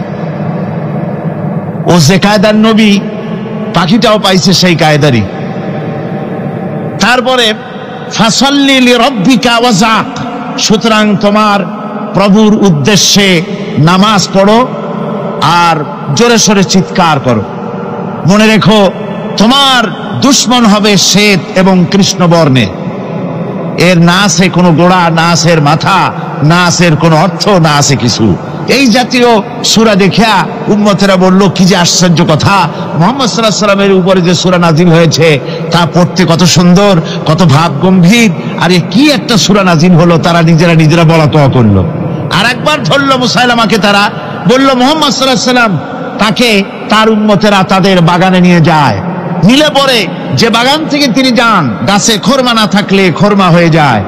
ও যে কায়দার নবী, পাখিটাও পাইছে সেই কায়দারই। তারপরে ফাসাল্লি লিরাব্বিকা ওয়াজাক, সুতরাং তোমার প্রভুর উদ্দেশ্যে নামাজ পড়ো আর জোরে সোরে চিৎকার করো। মনে রেখো তোমার দুশ্মন হবে শ্বেত এবং কৃষ্ণ বর্ণে। এর না আছে কোনো গোড়া, না আছে মাথা, না আছে কোনো অর্থ, না আছে কিছু। এই জাতীয় সূরা দেখিয়া উম্মতেরা বলল কি যে আশ্চর্য কথা, মুহাম্মদ সাল্লাল্লাহু আলাইহি ওয়াসাল্লামের উপরে যে সূরা নাজিল হয়েছে তা পড়তে কত সুন্দর, কত ভাব গম্ভীর। আর কি একটা সূরা নাজিল হলো, তারা নিজেরা বলা তোয়া করলো। আর একবার ধরলো মুসাইলামাকে, তারা বলল মুহাম্মদ সাল্লাল্লাহু আলাইহি ওয়াসাল্লাম তাকে তার উম্মতেরা তাদের বাগানে নিয়ে যায়। নিলে পরে যে বাগান থেকে তিনি যান, গাছে খরমা না থাকলে খরমা হয়ে যায়।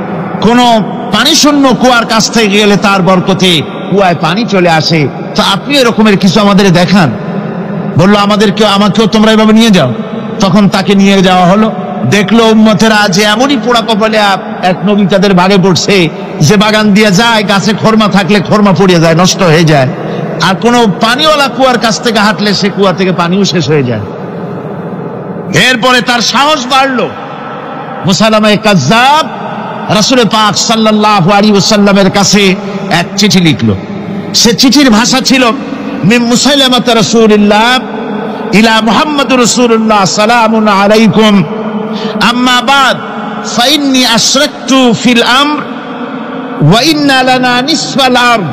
কোনো পানি শূন্য কুয়ার কাছ থেকে গেলে তার বরকতে কুয়ায় পানি চলে আসে। তো আপনি এরকমের কিছু আমাদের দেখান। বললো আমাকেও তোমরা এভাবে নিয়ে যাও। তখন তাকে নিয়ে যাওয়া হলো। দেখলো উম্মতেরা যে এমনই পোড়া কপালে এক নবী তাদের ভাগে পড়ছে, যে বাগান দিয়ে যায়, গাছে খরমা থাকলে খরমা পড়ে যায়, নষ্ট হয়ে যায়। আর কোনো পানিওয়ালা কুয়ার কাছ থেকে হাঁটলে সে কুয়া থেকে পানিও শেষ হয়ে যায়। এরপরে তার সাহস বাড়লো। মুসাইলামা কাজ্জাব রাসূল পাক সাল্লাল্লাহু আলাইহি ওয়াসাল্লামের কাছে এক চিঠি লিখলো। সে চিঠির ভাষা ছিল মিন মুসাইলামাত রাসূলিল্লাহ ইলা মুহাম্মাদুর রাসূলুল্লাহ সালামুন আলাইকুম আম্মা বাদ ফাইন্নী আশরাকতু ফিল আমর ওয়া ইন্না লানা নিসফাল আরদ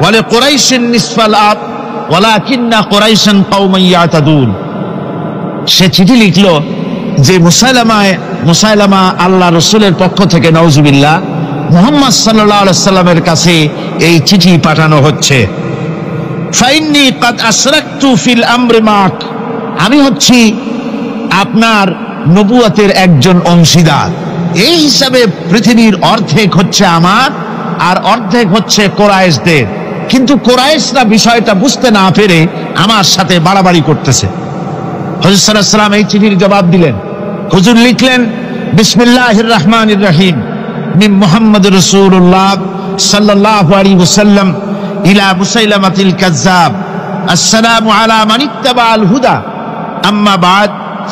ওয়া লিকুরাইশিন নিসফাল আরদ ওয়ালাকিন্না কুরাইশান কওমান ইয়াতাদুন। সে চিঠি লিখলো যে মুসাইলামা আল্লাহ রসুলের পক্ষ থেকে নাউজুবিল্লাহ মুহাম্মদ সাল্লাল্লাহু আলাইহি ওয়াসাল্লামের কাছে এই চিঠি পাঠানো হচ্ছে। ফাইন্নী কাদ আশরাকতু ফিল আমরি মাক, আমি হচ্ছি আপনার নবুয়তের একজন অংশীদার। এই হিসাবে পৃথিবীর অর্ধেক হচ্ছে আমার আর অর্ধেক হচ্ছে কোরাইশদের। কিন্তু কোরাইশরা বিষয়টা বুঝতে না পেরে আমার সাথে বাড়াবাড়ি করতেছে। হুজুর সাল্লাল্লাহু আলাইহি ওয়াসাল্লাম এই চিঠির জবাব দিলেন। হুজুর লিখলেন বিসমিল্লাহির রহমানির রহিম মিন মুহাম্মাদুর রাসূলুল্লাহ সাল্লাল্লাহু আলাইহি ওয়াসাল্লাম ইলা মুসাইলামাতিল কাজ্জাব আসসালামু আলা মান ইত্তাবাআল হুদা আম্মা বাদ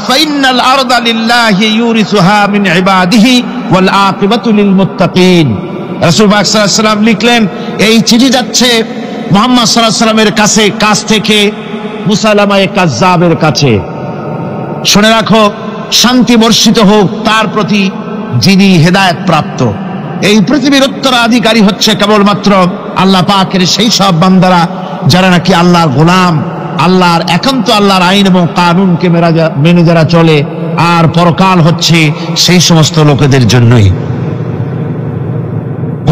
ফাইন্নাল আরদা লিল্লাহি ইউরিসুহা মিন ইবাদিহি ওয়াল আকিবাতু লিল মুত্তাকিন। রাসূল পাক সাল্লাল্লাহু আলাইহি ওয়াসাল্লাম লিখলেন এই চিঠি যাচ্ছে মুহাম্মদ সাল্লাল্লাহু আলাইহি ওয়াসাল্লামের কাছ থেকে মুসাইলামা কাজ্জাবের কাছে। শুনে রাখো, শান্তি বর্ষিত হোক তার প্রতি যিনি হেদায়েত প্রাপ্ত। এই পৃথিবীর উত্তরাধিকারী হচ্ছে কেবলমাত্র আল্লাহ পাকের সেই সব বান্দারা যারা নাকি আল্লাহর গোলাম, আল্লাহর একান্ত আল্লাহর আইন এবং কানুনকে মেনে যারা চলে। আর পরকাল হচ্ছে সেই সমস্ত লোকেদের জন্যই।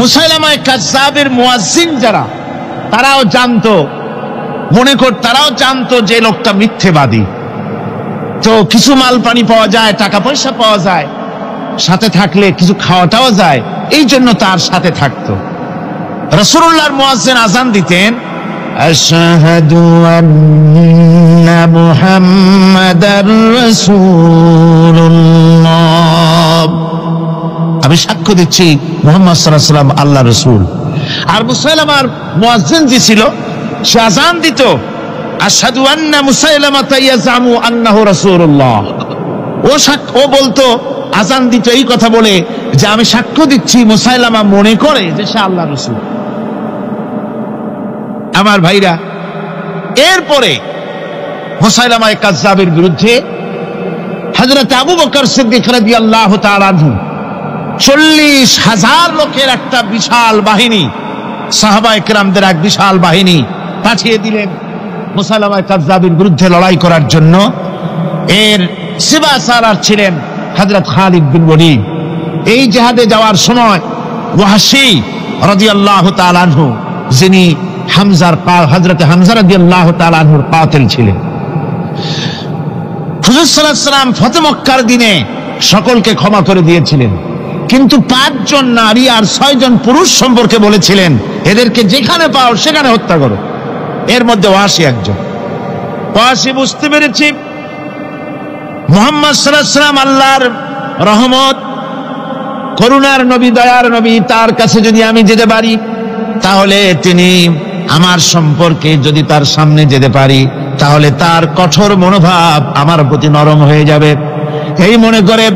মুসাইলামা কাজ্জাবের মুয়াজ্জিন যারা, তারাও জানতো, তারাও জানতো যে লোকটা মিথ্যেবাদী। তো কিছু মাল পানি পাওয়া যায়, টাকা পয়সা পাওয়া যায়, সাথে থাকলে কিছু খাওয়াটাও যায়, এই জন্য তার সাথে থাকতো। রাসূলুল্লাহর মুয়াজ্জিন আযান দিতেন, আশহাদু আন্না মুহাম্মাদার রাসূলুল্লাহ, আমি সাক্ষ্য দিচ্ছি মুহাম্মদ সাল্লাল্লাহু আলাইহি ওয়াসাল্লাম আল্লাহর রাসূল। আর মুসাইলামার মুয়াজ্জিন যে ছিল সে আযান দিত, আশহাদু আন্না মুসাইলামা ইয়াজামু আন্নাহু রাসূলুল্লাহ। ও বলতো, আযান দিত এই কথা বলে যে আমি সাক্ষ্য দিচ্ছি মুসাইলামা মনে করে যে সে আল্লাহর রাসূল। আমার ভাইরা, এরপরে মুসাইলামায়ে কাজ্জাবের বিরুদ্ধে হযরত আবু বকর সিদ্দিক রাদিয়াল্লাহু তাআলা আনহু 40,000 লোকের একটা বিশাল বাহিনী, সাহাবায়ে কেরামদের এক বিশাল বাহিনী পাঠিয়ে দিলেন মুসাইলামায়ে কাজ্জাবের বিরুদ্ধে লড়াই করার জন্য। এর সিবাসারার ছিলেন হযরত খালিদ বিন ওলীদ। এই জিহাদে যাওয়ার সময় ওয়াহশী রাদিয়াল্লাহু তাআলা আনহু, যিনি হযরত হামজা রাদিয়াল্লাহু তাআলা আনহুর কাতিল ছিলেন, হুজুর সাল্লাল্লাহু আলাইহি ওয়াসাল্লাম ফতহ মক্কার দিনে সকলকে ক্ষমা করে দিয়েছিলেন, কিন্তু 5 জন নারী আর 6 জন পুরুষ সম্পর্কে বলেছিলেন এদেরকে যেখানে পাও সেখানে হত্যা করো। এর মধ্যে ওয়াহশী একজন। ওয়াহশী বুঝতে পেরেছি মুহাম্মদ সাল্লাল্লাহু আলাইহি ওয়াসাল্লাম আল্লাহর রহমত, করুণার নবী, দয়ার নবী, তার কাছে যদি আমি যেতে পারি তাহলে তিনি আমার সম্পর্কে, যদি তার সামনে যেতে পারি তাহলে তার কঠোর মনোভাব আমার প্রতি নরম হয়ে যাবে। এই মনে করে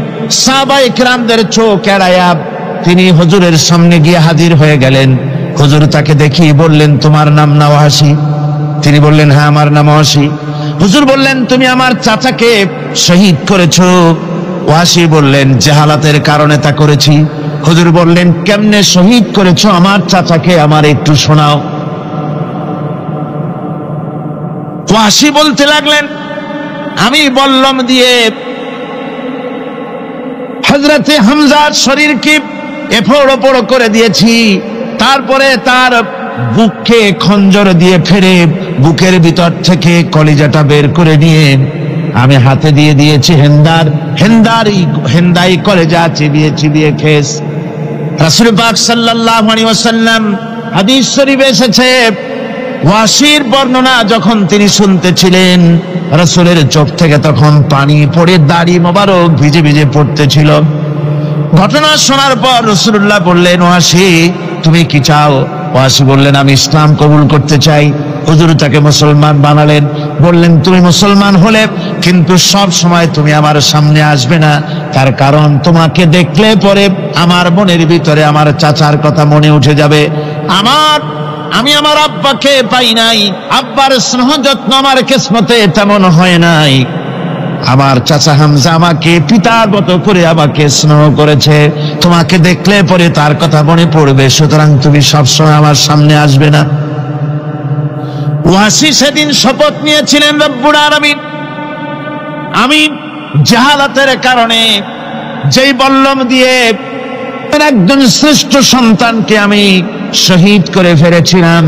সাহাবায়ে কেরামদের চোখ এড়ায়া তিনি হুজুরের সামনে গিয়ে হাজির হয়ে গেলেন। হুজুর তাকে দেখি বললেন, তোমার নাম না ওয়াহশী? তিনি বললেন, হ্যাঁ আমার নাম ওয়াহশী। হুজুর বললেন, তুমি আমার চাচাকে শহীদ করেছো? ওয়াহশী বললেন, জাহালাতের কারণে তা করেছি। হুজুর বললেন, কেমনে শহীদ করেছো আমার চাচাকে, আমার একটু শোনাও। ওয়াহশী বলতে লাগলেন, আমি বল্লম দিয়ে হযরতে হামজার শরীরকে এফোড় ওপড় করে দিয়েছি, তারপরে তার বুককে খঞ্জর দিয়ে ফেরে বুকের ভিতর থেকে কলিজাটা বের করে নিয়ে আমি হাতে দিয়ে দিয়েছি হেন্দাই কলেজা চিবিয়ে চিবিয়ে খেস। রাসূল পাক সাল্লাল্লাহু আলাইহি ওয়াসাল্লাম হাদিস শরীফে এসেছে, ওয়াহশীর বর্ণনা যখন তিনি শুনতেছিলেন রাসূলের চোখ থেকে তখন পানি পড়ে দাড়ি মোবারক ভিজে ভিজে পড়তেছিল। ঘটনা শোনার পর রাসূলুল্লাহ বললেন, ওয়াহশী তুমি কি চাও? ওয়াহশী বললেন, আমি ইসলাম কবুল করতে চাই। হুজুর তাকে মুসলমান বানালেন। বললেন, তুমি মুসলমান হলে কিন্তু সব সময় তুমি আমার সামনে আসবে না, তার কারণ তোমাকে দেখলে পরে আমার মনের ভিতরে আমার চাচার কথা মনে উঠে যাবে। আমি আমার আব্বাকে পাই নাই, আব্বার স্নেহ যত্ন আমার কিসমতে তেমন হয় নাই। আমার চাচা হামজা আমাকে পিতার মতো করে আমাকে স্নেহ করেছে, তোমাকে দেখলে পরে তার কথা মনে পড়বে, সুতরাং তুমি সবসময় আমার সামনে আসবে না। ওয়াহশী সেদিন শপথ নিয়েছিলেন, রব্বুল আলামিন, আমি জাহালাতের কারণে যেই বল্লম দিয়ে একজন শ্রেষ্ঠ সন্তানকে আমি শহীদ করে ফেলেছিলাম,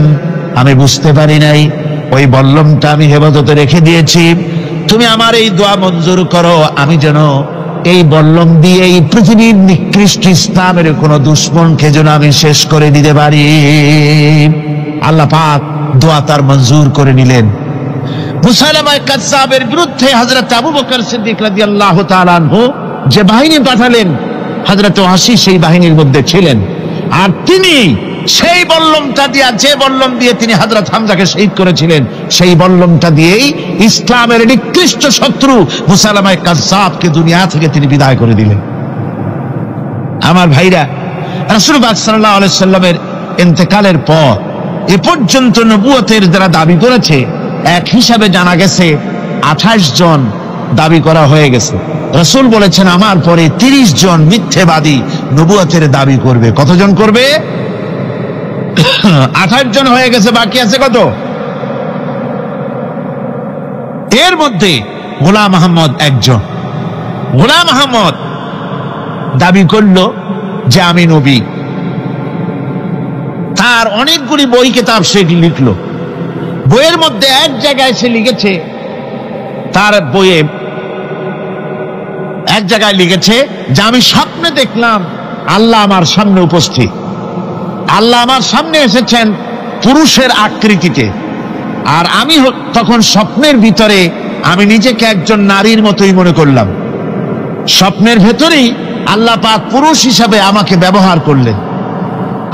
আমি বুঝতে পারি নাই, ওই বল্লমটা আমি হেফাজতে রেখে দিয়েছি। তুমি আমার এই দোয়া মঞ্জুর করো, আমি যেন এই বল্লম দিয়ে এই পৃথিবীর নিকৃষ্ট ইসলামের কোন দুশমনকে যেন আমি শেষ করে দিতে পারি। আল্লাহ পাক দোয়া তার মঞ্জুর করে নিলেন। মুসাইলামায়ে কাজ্জাবের বিরুদ্ধে হযরত আবু বকর সিদ্দিক রাদিয়াল্লাহু তাআলা আনহু যে বাহিনী পাঠালেন, হযরত ওয়াহশী সেই বাহিনীর মধ্যে ছিলেন। আর তিনি সেই বল্লমটা দিয়া, যে বল্লম দিয়ে তিনি হযরত হামজাকে শহীদ করেছিলেন, সেই বল্লমটা দিয়েই ইসলামের নিকৃষ্ট শত্রু মুসাইলামায়ে কাজ্জাবকে দুনিয়া থেকে তিনি বিদায় করে দিলেন। আমার ভাইরা, রাসূল পাক সাল্লাল্লাহু আলাইহি ওয়াসাল্লামের ইন্তেকালের পর এ পর্যন্ত নবুয়তের যারা দাবি করেছে, এক হিসাবে জানা গেছে 28 জন দাবি করা হয়ে গেছে। রাসূল বলেছেন, আমার পরে 30 জন মিথ্যেবাদী নবুয়তের দাবি করবে। কতজন করবে? 28 জন হয়ে গেছে, বাকি আছে কত? এর মধ্যে গোলাম আহমদ একজন। গোলাম আহমদ দাবি করলো যে আমি নবী। তার অনেকগুলি বই কিতাব সে লিখলো। বইয়ের মধ্যে এক জায়গায় সে লিখেছে, তার বইয়ে এক জায়গায় লিখেছে যে আমি স্বপ্নে দেখলাম আল্লাহ আমার সামনে উপস্থিত, আল্লাহ আমার সামনে এসেছেন পুরুষের আকৃতিতে, আর আমি তখন স্বপ্নের ভিতরে আমি নিজেকে একজন নারীর মতোই মনে করলাম। স্বপ্নের ভেতরেই আল্লাহ পাক পুরুষ হিসাবে আমাকে ব্যবহার করলেন।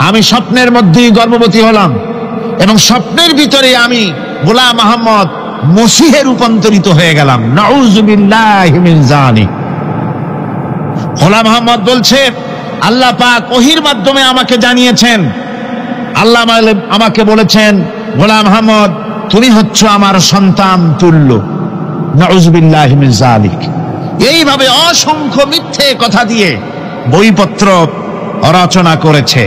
আমি স্বপ্নের মধ্যেই গর্ভবতী হলাম এবং স্বপ্নের ভিতরে আমি গোলাম মোহাম্মদ মসিহে রূপান্তরিত হয়ে গেলাম। নাউযুবিল্লাহি মিন যালিক। গোলাম মোহাম্মদ বলছে আল্লাহ পাক ওহীর মাধ্যমে আমাকে জানিয়েছেন, আল্লাহ আমাকে বলেছেন, গোলাম মোহাম্মদ তুমি হচ্ছ আমার সন্তান তুল্য। নাউযুবিল্লাহি মিন যালিক। এইভাবে অসংখ্য মিথ্যে কথা দিয়ে বইপত্র রচনা করেছে।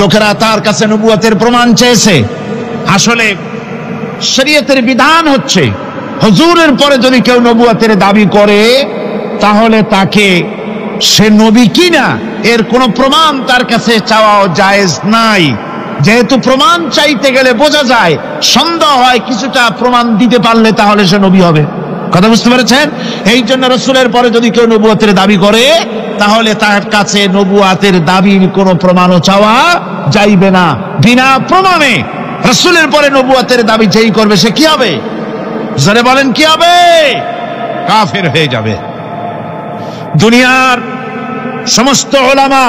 লোকেরা তার কাছে নবুয়তের প্রমাণ চেয়েছে। আসলে শরীয়তের বিধান হচ্ছে হুজুরের পরে যদি কেউ নবুয়তের দাবি করে তাহলে তাকে সে নবী কিনা এর কোনো প্রমাণ তার কাছে চাওয়াও জায়েজ নাই। যেহেতু প্রমাণ চাইতে গেলে বোঝা যায়, সন্দেহ হয় কিছুটা প্রমাণ দিতে পারলে তাহলে সে নবী হবে। কথা বুঝতে পেরেছেন? এই জন্য রাসূলের পরে যদি কেউ নবুয়তের দাবি করে তাহলে তার কাছে নবুয়তের দাবির কোনো প্রমাণও চাওয়া যাইবে না। বিনা প্রমাণে রাসূলের পরে নবুয়তের দাবি যেই করবে সে কি হবে? জোরে বলেন কি হবে? কাফের হয়ে যাবে। দুনিয়ার সমস্ত উলামা,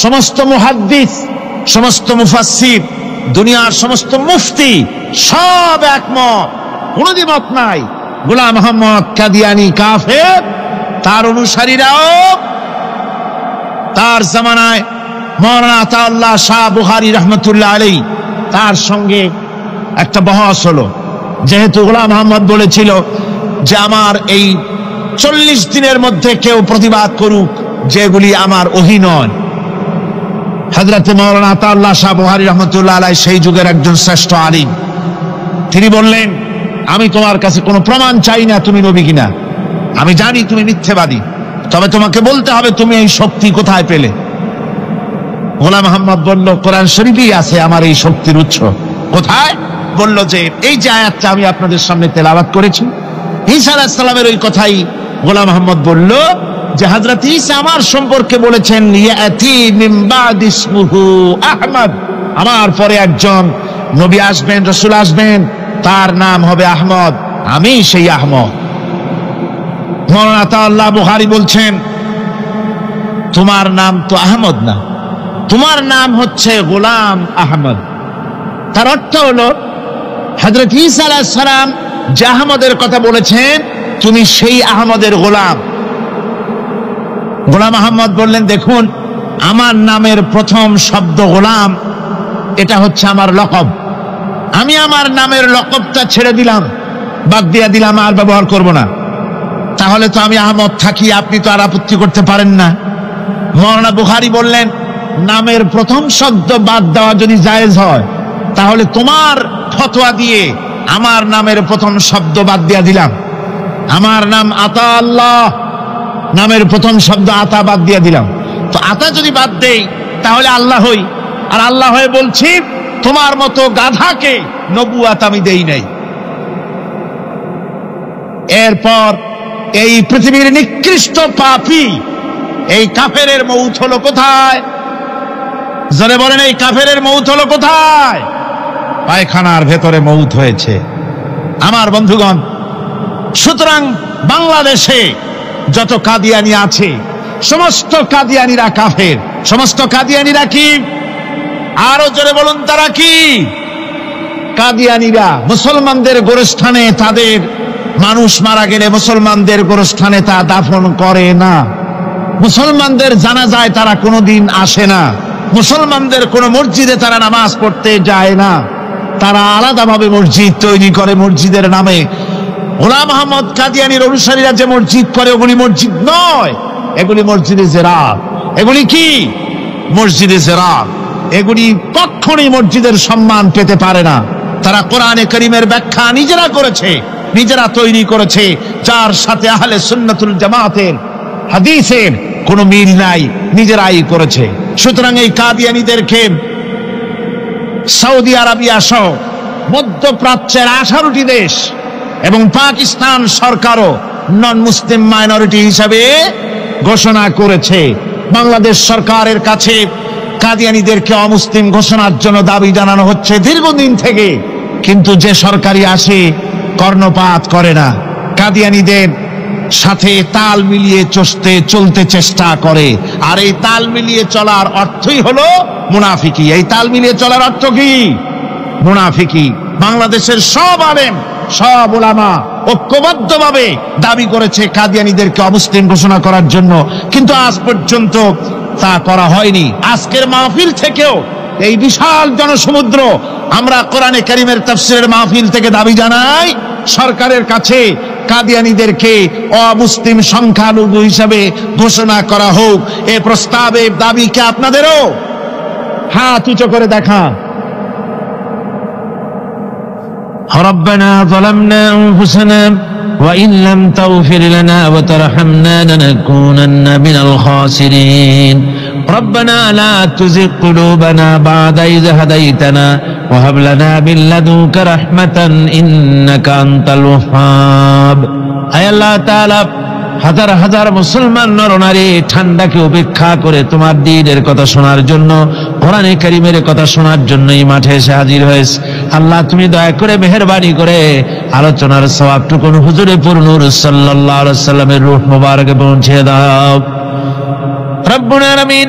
সমস্ত মুহাদ্দিস, সমস্ত মুফাসসির, দুনিয়ার সমস্ত মুফতি সব একমত, কোনো দ্বিমত নাই, গোলাম মোহাম্মদ কাদিয়ানী কাফের। তার অনুসারীরাও তার জামানায় মাওলানা আতাউল্লাহ শাহ বুখারী রাহমাতুল্লাহ আলাইহি তার সঙ্গে একটা বহস হলো। যেহেতু গোলাম মোহাম্মদ বলেছিল যে আমার এই 40 দিনের মধ্যে কেউ প্রতিবাদ করুক যেগুলি আমার ওহী নয়। হযরত মাওলানা আতাউল্লাহ শাহ বুখারী রাহমাতুল্লাহ আলাইহি সেই যুগের একজন শ্রেষ্ঠ আলিম, তিনি বললেন আমি তোমার কাছে কোনো প্রমাণ চাই না তুমি নবী কিনা। আমি জানি তুমি মিথ্যেবাদী, তবে তোমাকে বলতে হবে তুমি এই শক্তি কোথায় পেলে। গোলাম মোহাম্মদ বলল কোরআন শরীফেই আছে আমার এই শক্তির উৎস। কোথায়? বলল যে এই যে আয়াতটা আমি আপনাদের সামনে তেলাওয়াত করেছি, ঈসা আলাইহিস সালামের ওই কথাই গোলাম মোহাম্মদ বলল যে হযরত ঈসা আমার সম্পর্কে বলেছেন ইয়াতি মিন বাদি ইসমুহু আহমদ, আমার পরে একজন নবী আসবেন, রাসূল আসবেন, তার নাম হবে আহমদ, আমি সেই আহমদ। মাওলানা আতাউল্লাহ বুখারী বলছেন তোমার নাম তো আহমদ না, তোমার নাম হচ্ছে গোলাম আহমদ। তার অর্থ হলো হযরত ঈসা আলাইহিস সালাম যে আহমদের কথা বলেছেন তুমি সেই আহমদের গোলাম। গোলাম আহমদ বললেন দেখুন আমার নামের প্রথম শব্দ গোলাম, এটা হচ্ছে আমার লকব। আমি আমার নামের লকবটা ছেড়ে দিলাম, বাদ দিয়ে দিলাম, আর ব্যবহার করব না। তাহলে তো আমি আহমদ থাকি, আপনি তো আর আপত্তি করতে পারেন না। মাওলানা বুখারী বললেন নামের প্রথম শব্দ বাদ দেওয়া যদি জায়েজ হয় তাহলে তোমার ফতোয়া দিয়ে আমার নামের প্রথম শব্দ বাদ দিয়ে দিলাম। আমার নাম আতা আল্লাহ, নামের প্রথম শব্দ আতা বাদ দিয়ে দিলাম। তো আতা যদি বাদ দেই তাহলে আল্লাহ হই, আর আল্লাহ হয়ে বলছি তোমার মতো গাধাকে নবুয়াত আমি দেই নাই। এরপর এই পৃথিবীর নিকৃষ্ট পাপী এই কাফেরের মৌত হলো কোথায়? জোরে বলেন এই কাফেরের মৌত হলো কোথায়? পায়খানার ভেতরে মৌত হয়েছে। আমার বন্ধুগণ, সুতরাং বাংলাদেশে যত কাদিয়ানি আছে সমস্ত কাদিয়ানিরা কাফের। সমস্ত কাদিয়ানিরা কি? আরো জোরে বলুন তারা কি? কাদিয়ানিরা মুসলমানদের গোরস্থানে তাদের মানুষ মারা গেলে মুসলমানদের গোরস্থানে তা দাফন করে না, মুসলমানদের জানাজায় তারা কোনোদিন আসে না, মুসলমানদের কোন মসজিদে তারা নামাজ পড়তে যায় না, তারা আলাদাভাবে মসজিদ তৈরি করে মসজিদের নামে। গোলাম মোহাম্মদ কাদিয়ানীর অনুসারীরা যে মসজিদ করে ওগুলি মসজিদ নয়, এগুলি মসজিদে জেরাত। এগুলি কি? মসজিদে জেরাত। এগুলি কখনোই মসজিদের সম্মান পেতে পারে না। তারা কোরআনে কারীমের ব্যাখ্যা নিজেরা করেছে, নিজেরা তৈরি করেছে, যার সাথে আহলে সুন্নাতুল জামাতের হাদিসের কোনো মিল নাই, নিজেরাই করেছে। সুতরাং এই কাদিয়ানীদেরকে সৌদি আরবিয়া সহ মধ্যপ্রাচ্যের 18টি দেশ এবং পাকিস্তান সরকারও নন মুসলিম মাইনরিটি হিসাবে ঘোষণা করেছে। বাংলাদেশ সরকারের কাছে কাদিয়ানীদেরকে অমুসলিম ঘোষণার জন্য দাবি জানানো হচ্ছে দীর্ঘদিন থেকে, কিন্তু যে সরকারি আসে কর্ণপাত করে না, কাদিয়ানীদের সাথে তাল মিলিয়ে চলতে চেষ্টা করে। আর এই তাল মিলিয়ে চলার অর্থই হলো মুনাফিকি। এই তাল মিলিয়ে চলার অর্থ কি? মুনাফিকি। বাংলাদেশের সব আলেম, সব উলামা ঐক্যবদ্ধভাবে দাবি করেছে কাদিয়ানীদেরকে অমুসলিম ঘোষণা করার জন্য, কিন্তু আজ পর্যন্ত তা করা হয়নি। আজকের মাহফিল থেকেও এই বিশাল জনসমুদ্র, আমরা কোরআনে কারীমের তাফসীরের মাহফিল থেকে দাবি জানাই সরকারের কাছে কাদিয়ানীদেরকে অমুসলিম সংখ্যালঘু হিসাবে ঘোষণা করা হোক। এই প্রস্তাবে দাবিকে আপনাদেরও হাত উঁচু করে দেখা। ربنا ظلمنا أنفسنا وإن لم تغفر لنا وترحمنا لنكونن من الخاسرين ربنا لا تزغ قلوبنا بعد إذ هديتنا وهب لنا من لدنك رحمة إنك أنت الوهاب أي الله تعالى হাজার হাজার মুসলমান নরনারী ঠান্ডাকে উপেক্ষা করে তোমার দ্বীনের কথা শোনার জন্য, কোরআনে কারীমের কথা শোনার জন্য এই মাঠে এসে হাজির হয়েছে। আল্লাহ তুমি দয়া করে মেহেরবানি করে আলোচনার সওয়াবটুকু হুজুরে পুরনূর সাল্লাল্লাহু আলাইহি ওয়াসাল্লামের রূহ মুবারকে পৌঁছে দাও। রব্বুল আলামিন,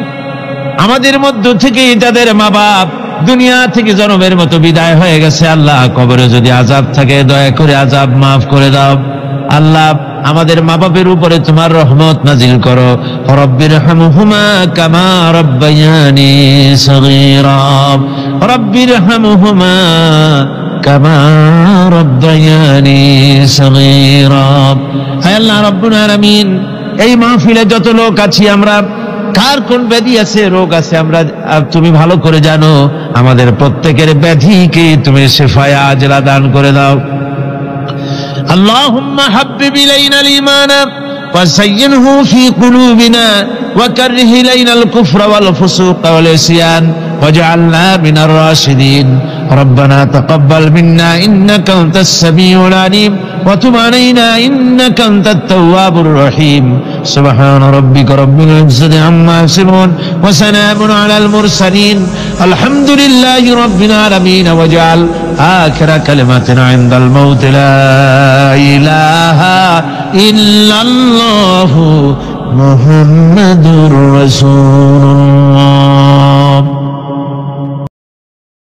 আমাদের মধ্য থেকে যাদের মা বাপ দুনিয়া থেকে জনমের মতো বিদায় হয়ে গেছে, আল্লাহ কবরে যদি আযাব থাকে দয়া করে আযাব মাফ করে দাও। আল্লাহ আমাদের মা বাপের উপরে তোমার রহমত নাজিল করো। রব্বিরহামহুমা কামা রাব্বায়ানি সগীরা রব্বিরহামহুমা কামা রাব্বায়ানি সগীরা। হে আল্লাহ রাব্বুল আলামিন, এই মাহফিলে যত লোক আছি আমরা, কার কোন ব্যাধি আছে, রোগ আছে, আমরা তুমি ভালো করে জানো। আমাদের প্রত্যেকের ব্যাধিকে তুমি শিফায়ে আজলা দান করে দাও। اللهم حبب إلينا الإيمان وزينه في قلوبنا وكره إلينا الكفر والفسوق والعصيان واجعلنا من الراشدين ربنا تقبل منا إنك أنت السميع العليم وتب علينا إنك أنت التواب الرحيم سبحان ربك رب العزة عما يصفون وسلام على المرسلين الحمد لله رب العالمين واجعل آخر كلمتنا عند الموت لا إله إلا الله محمد رسول الله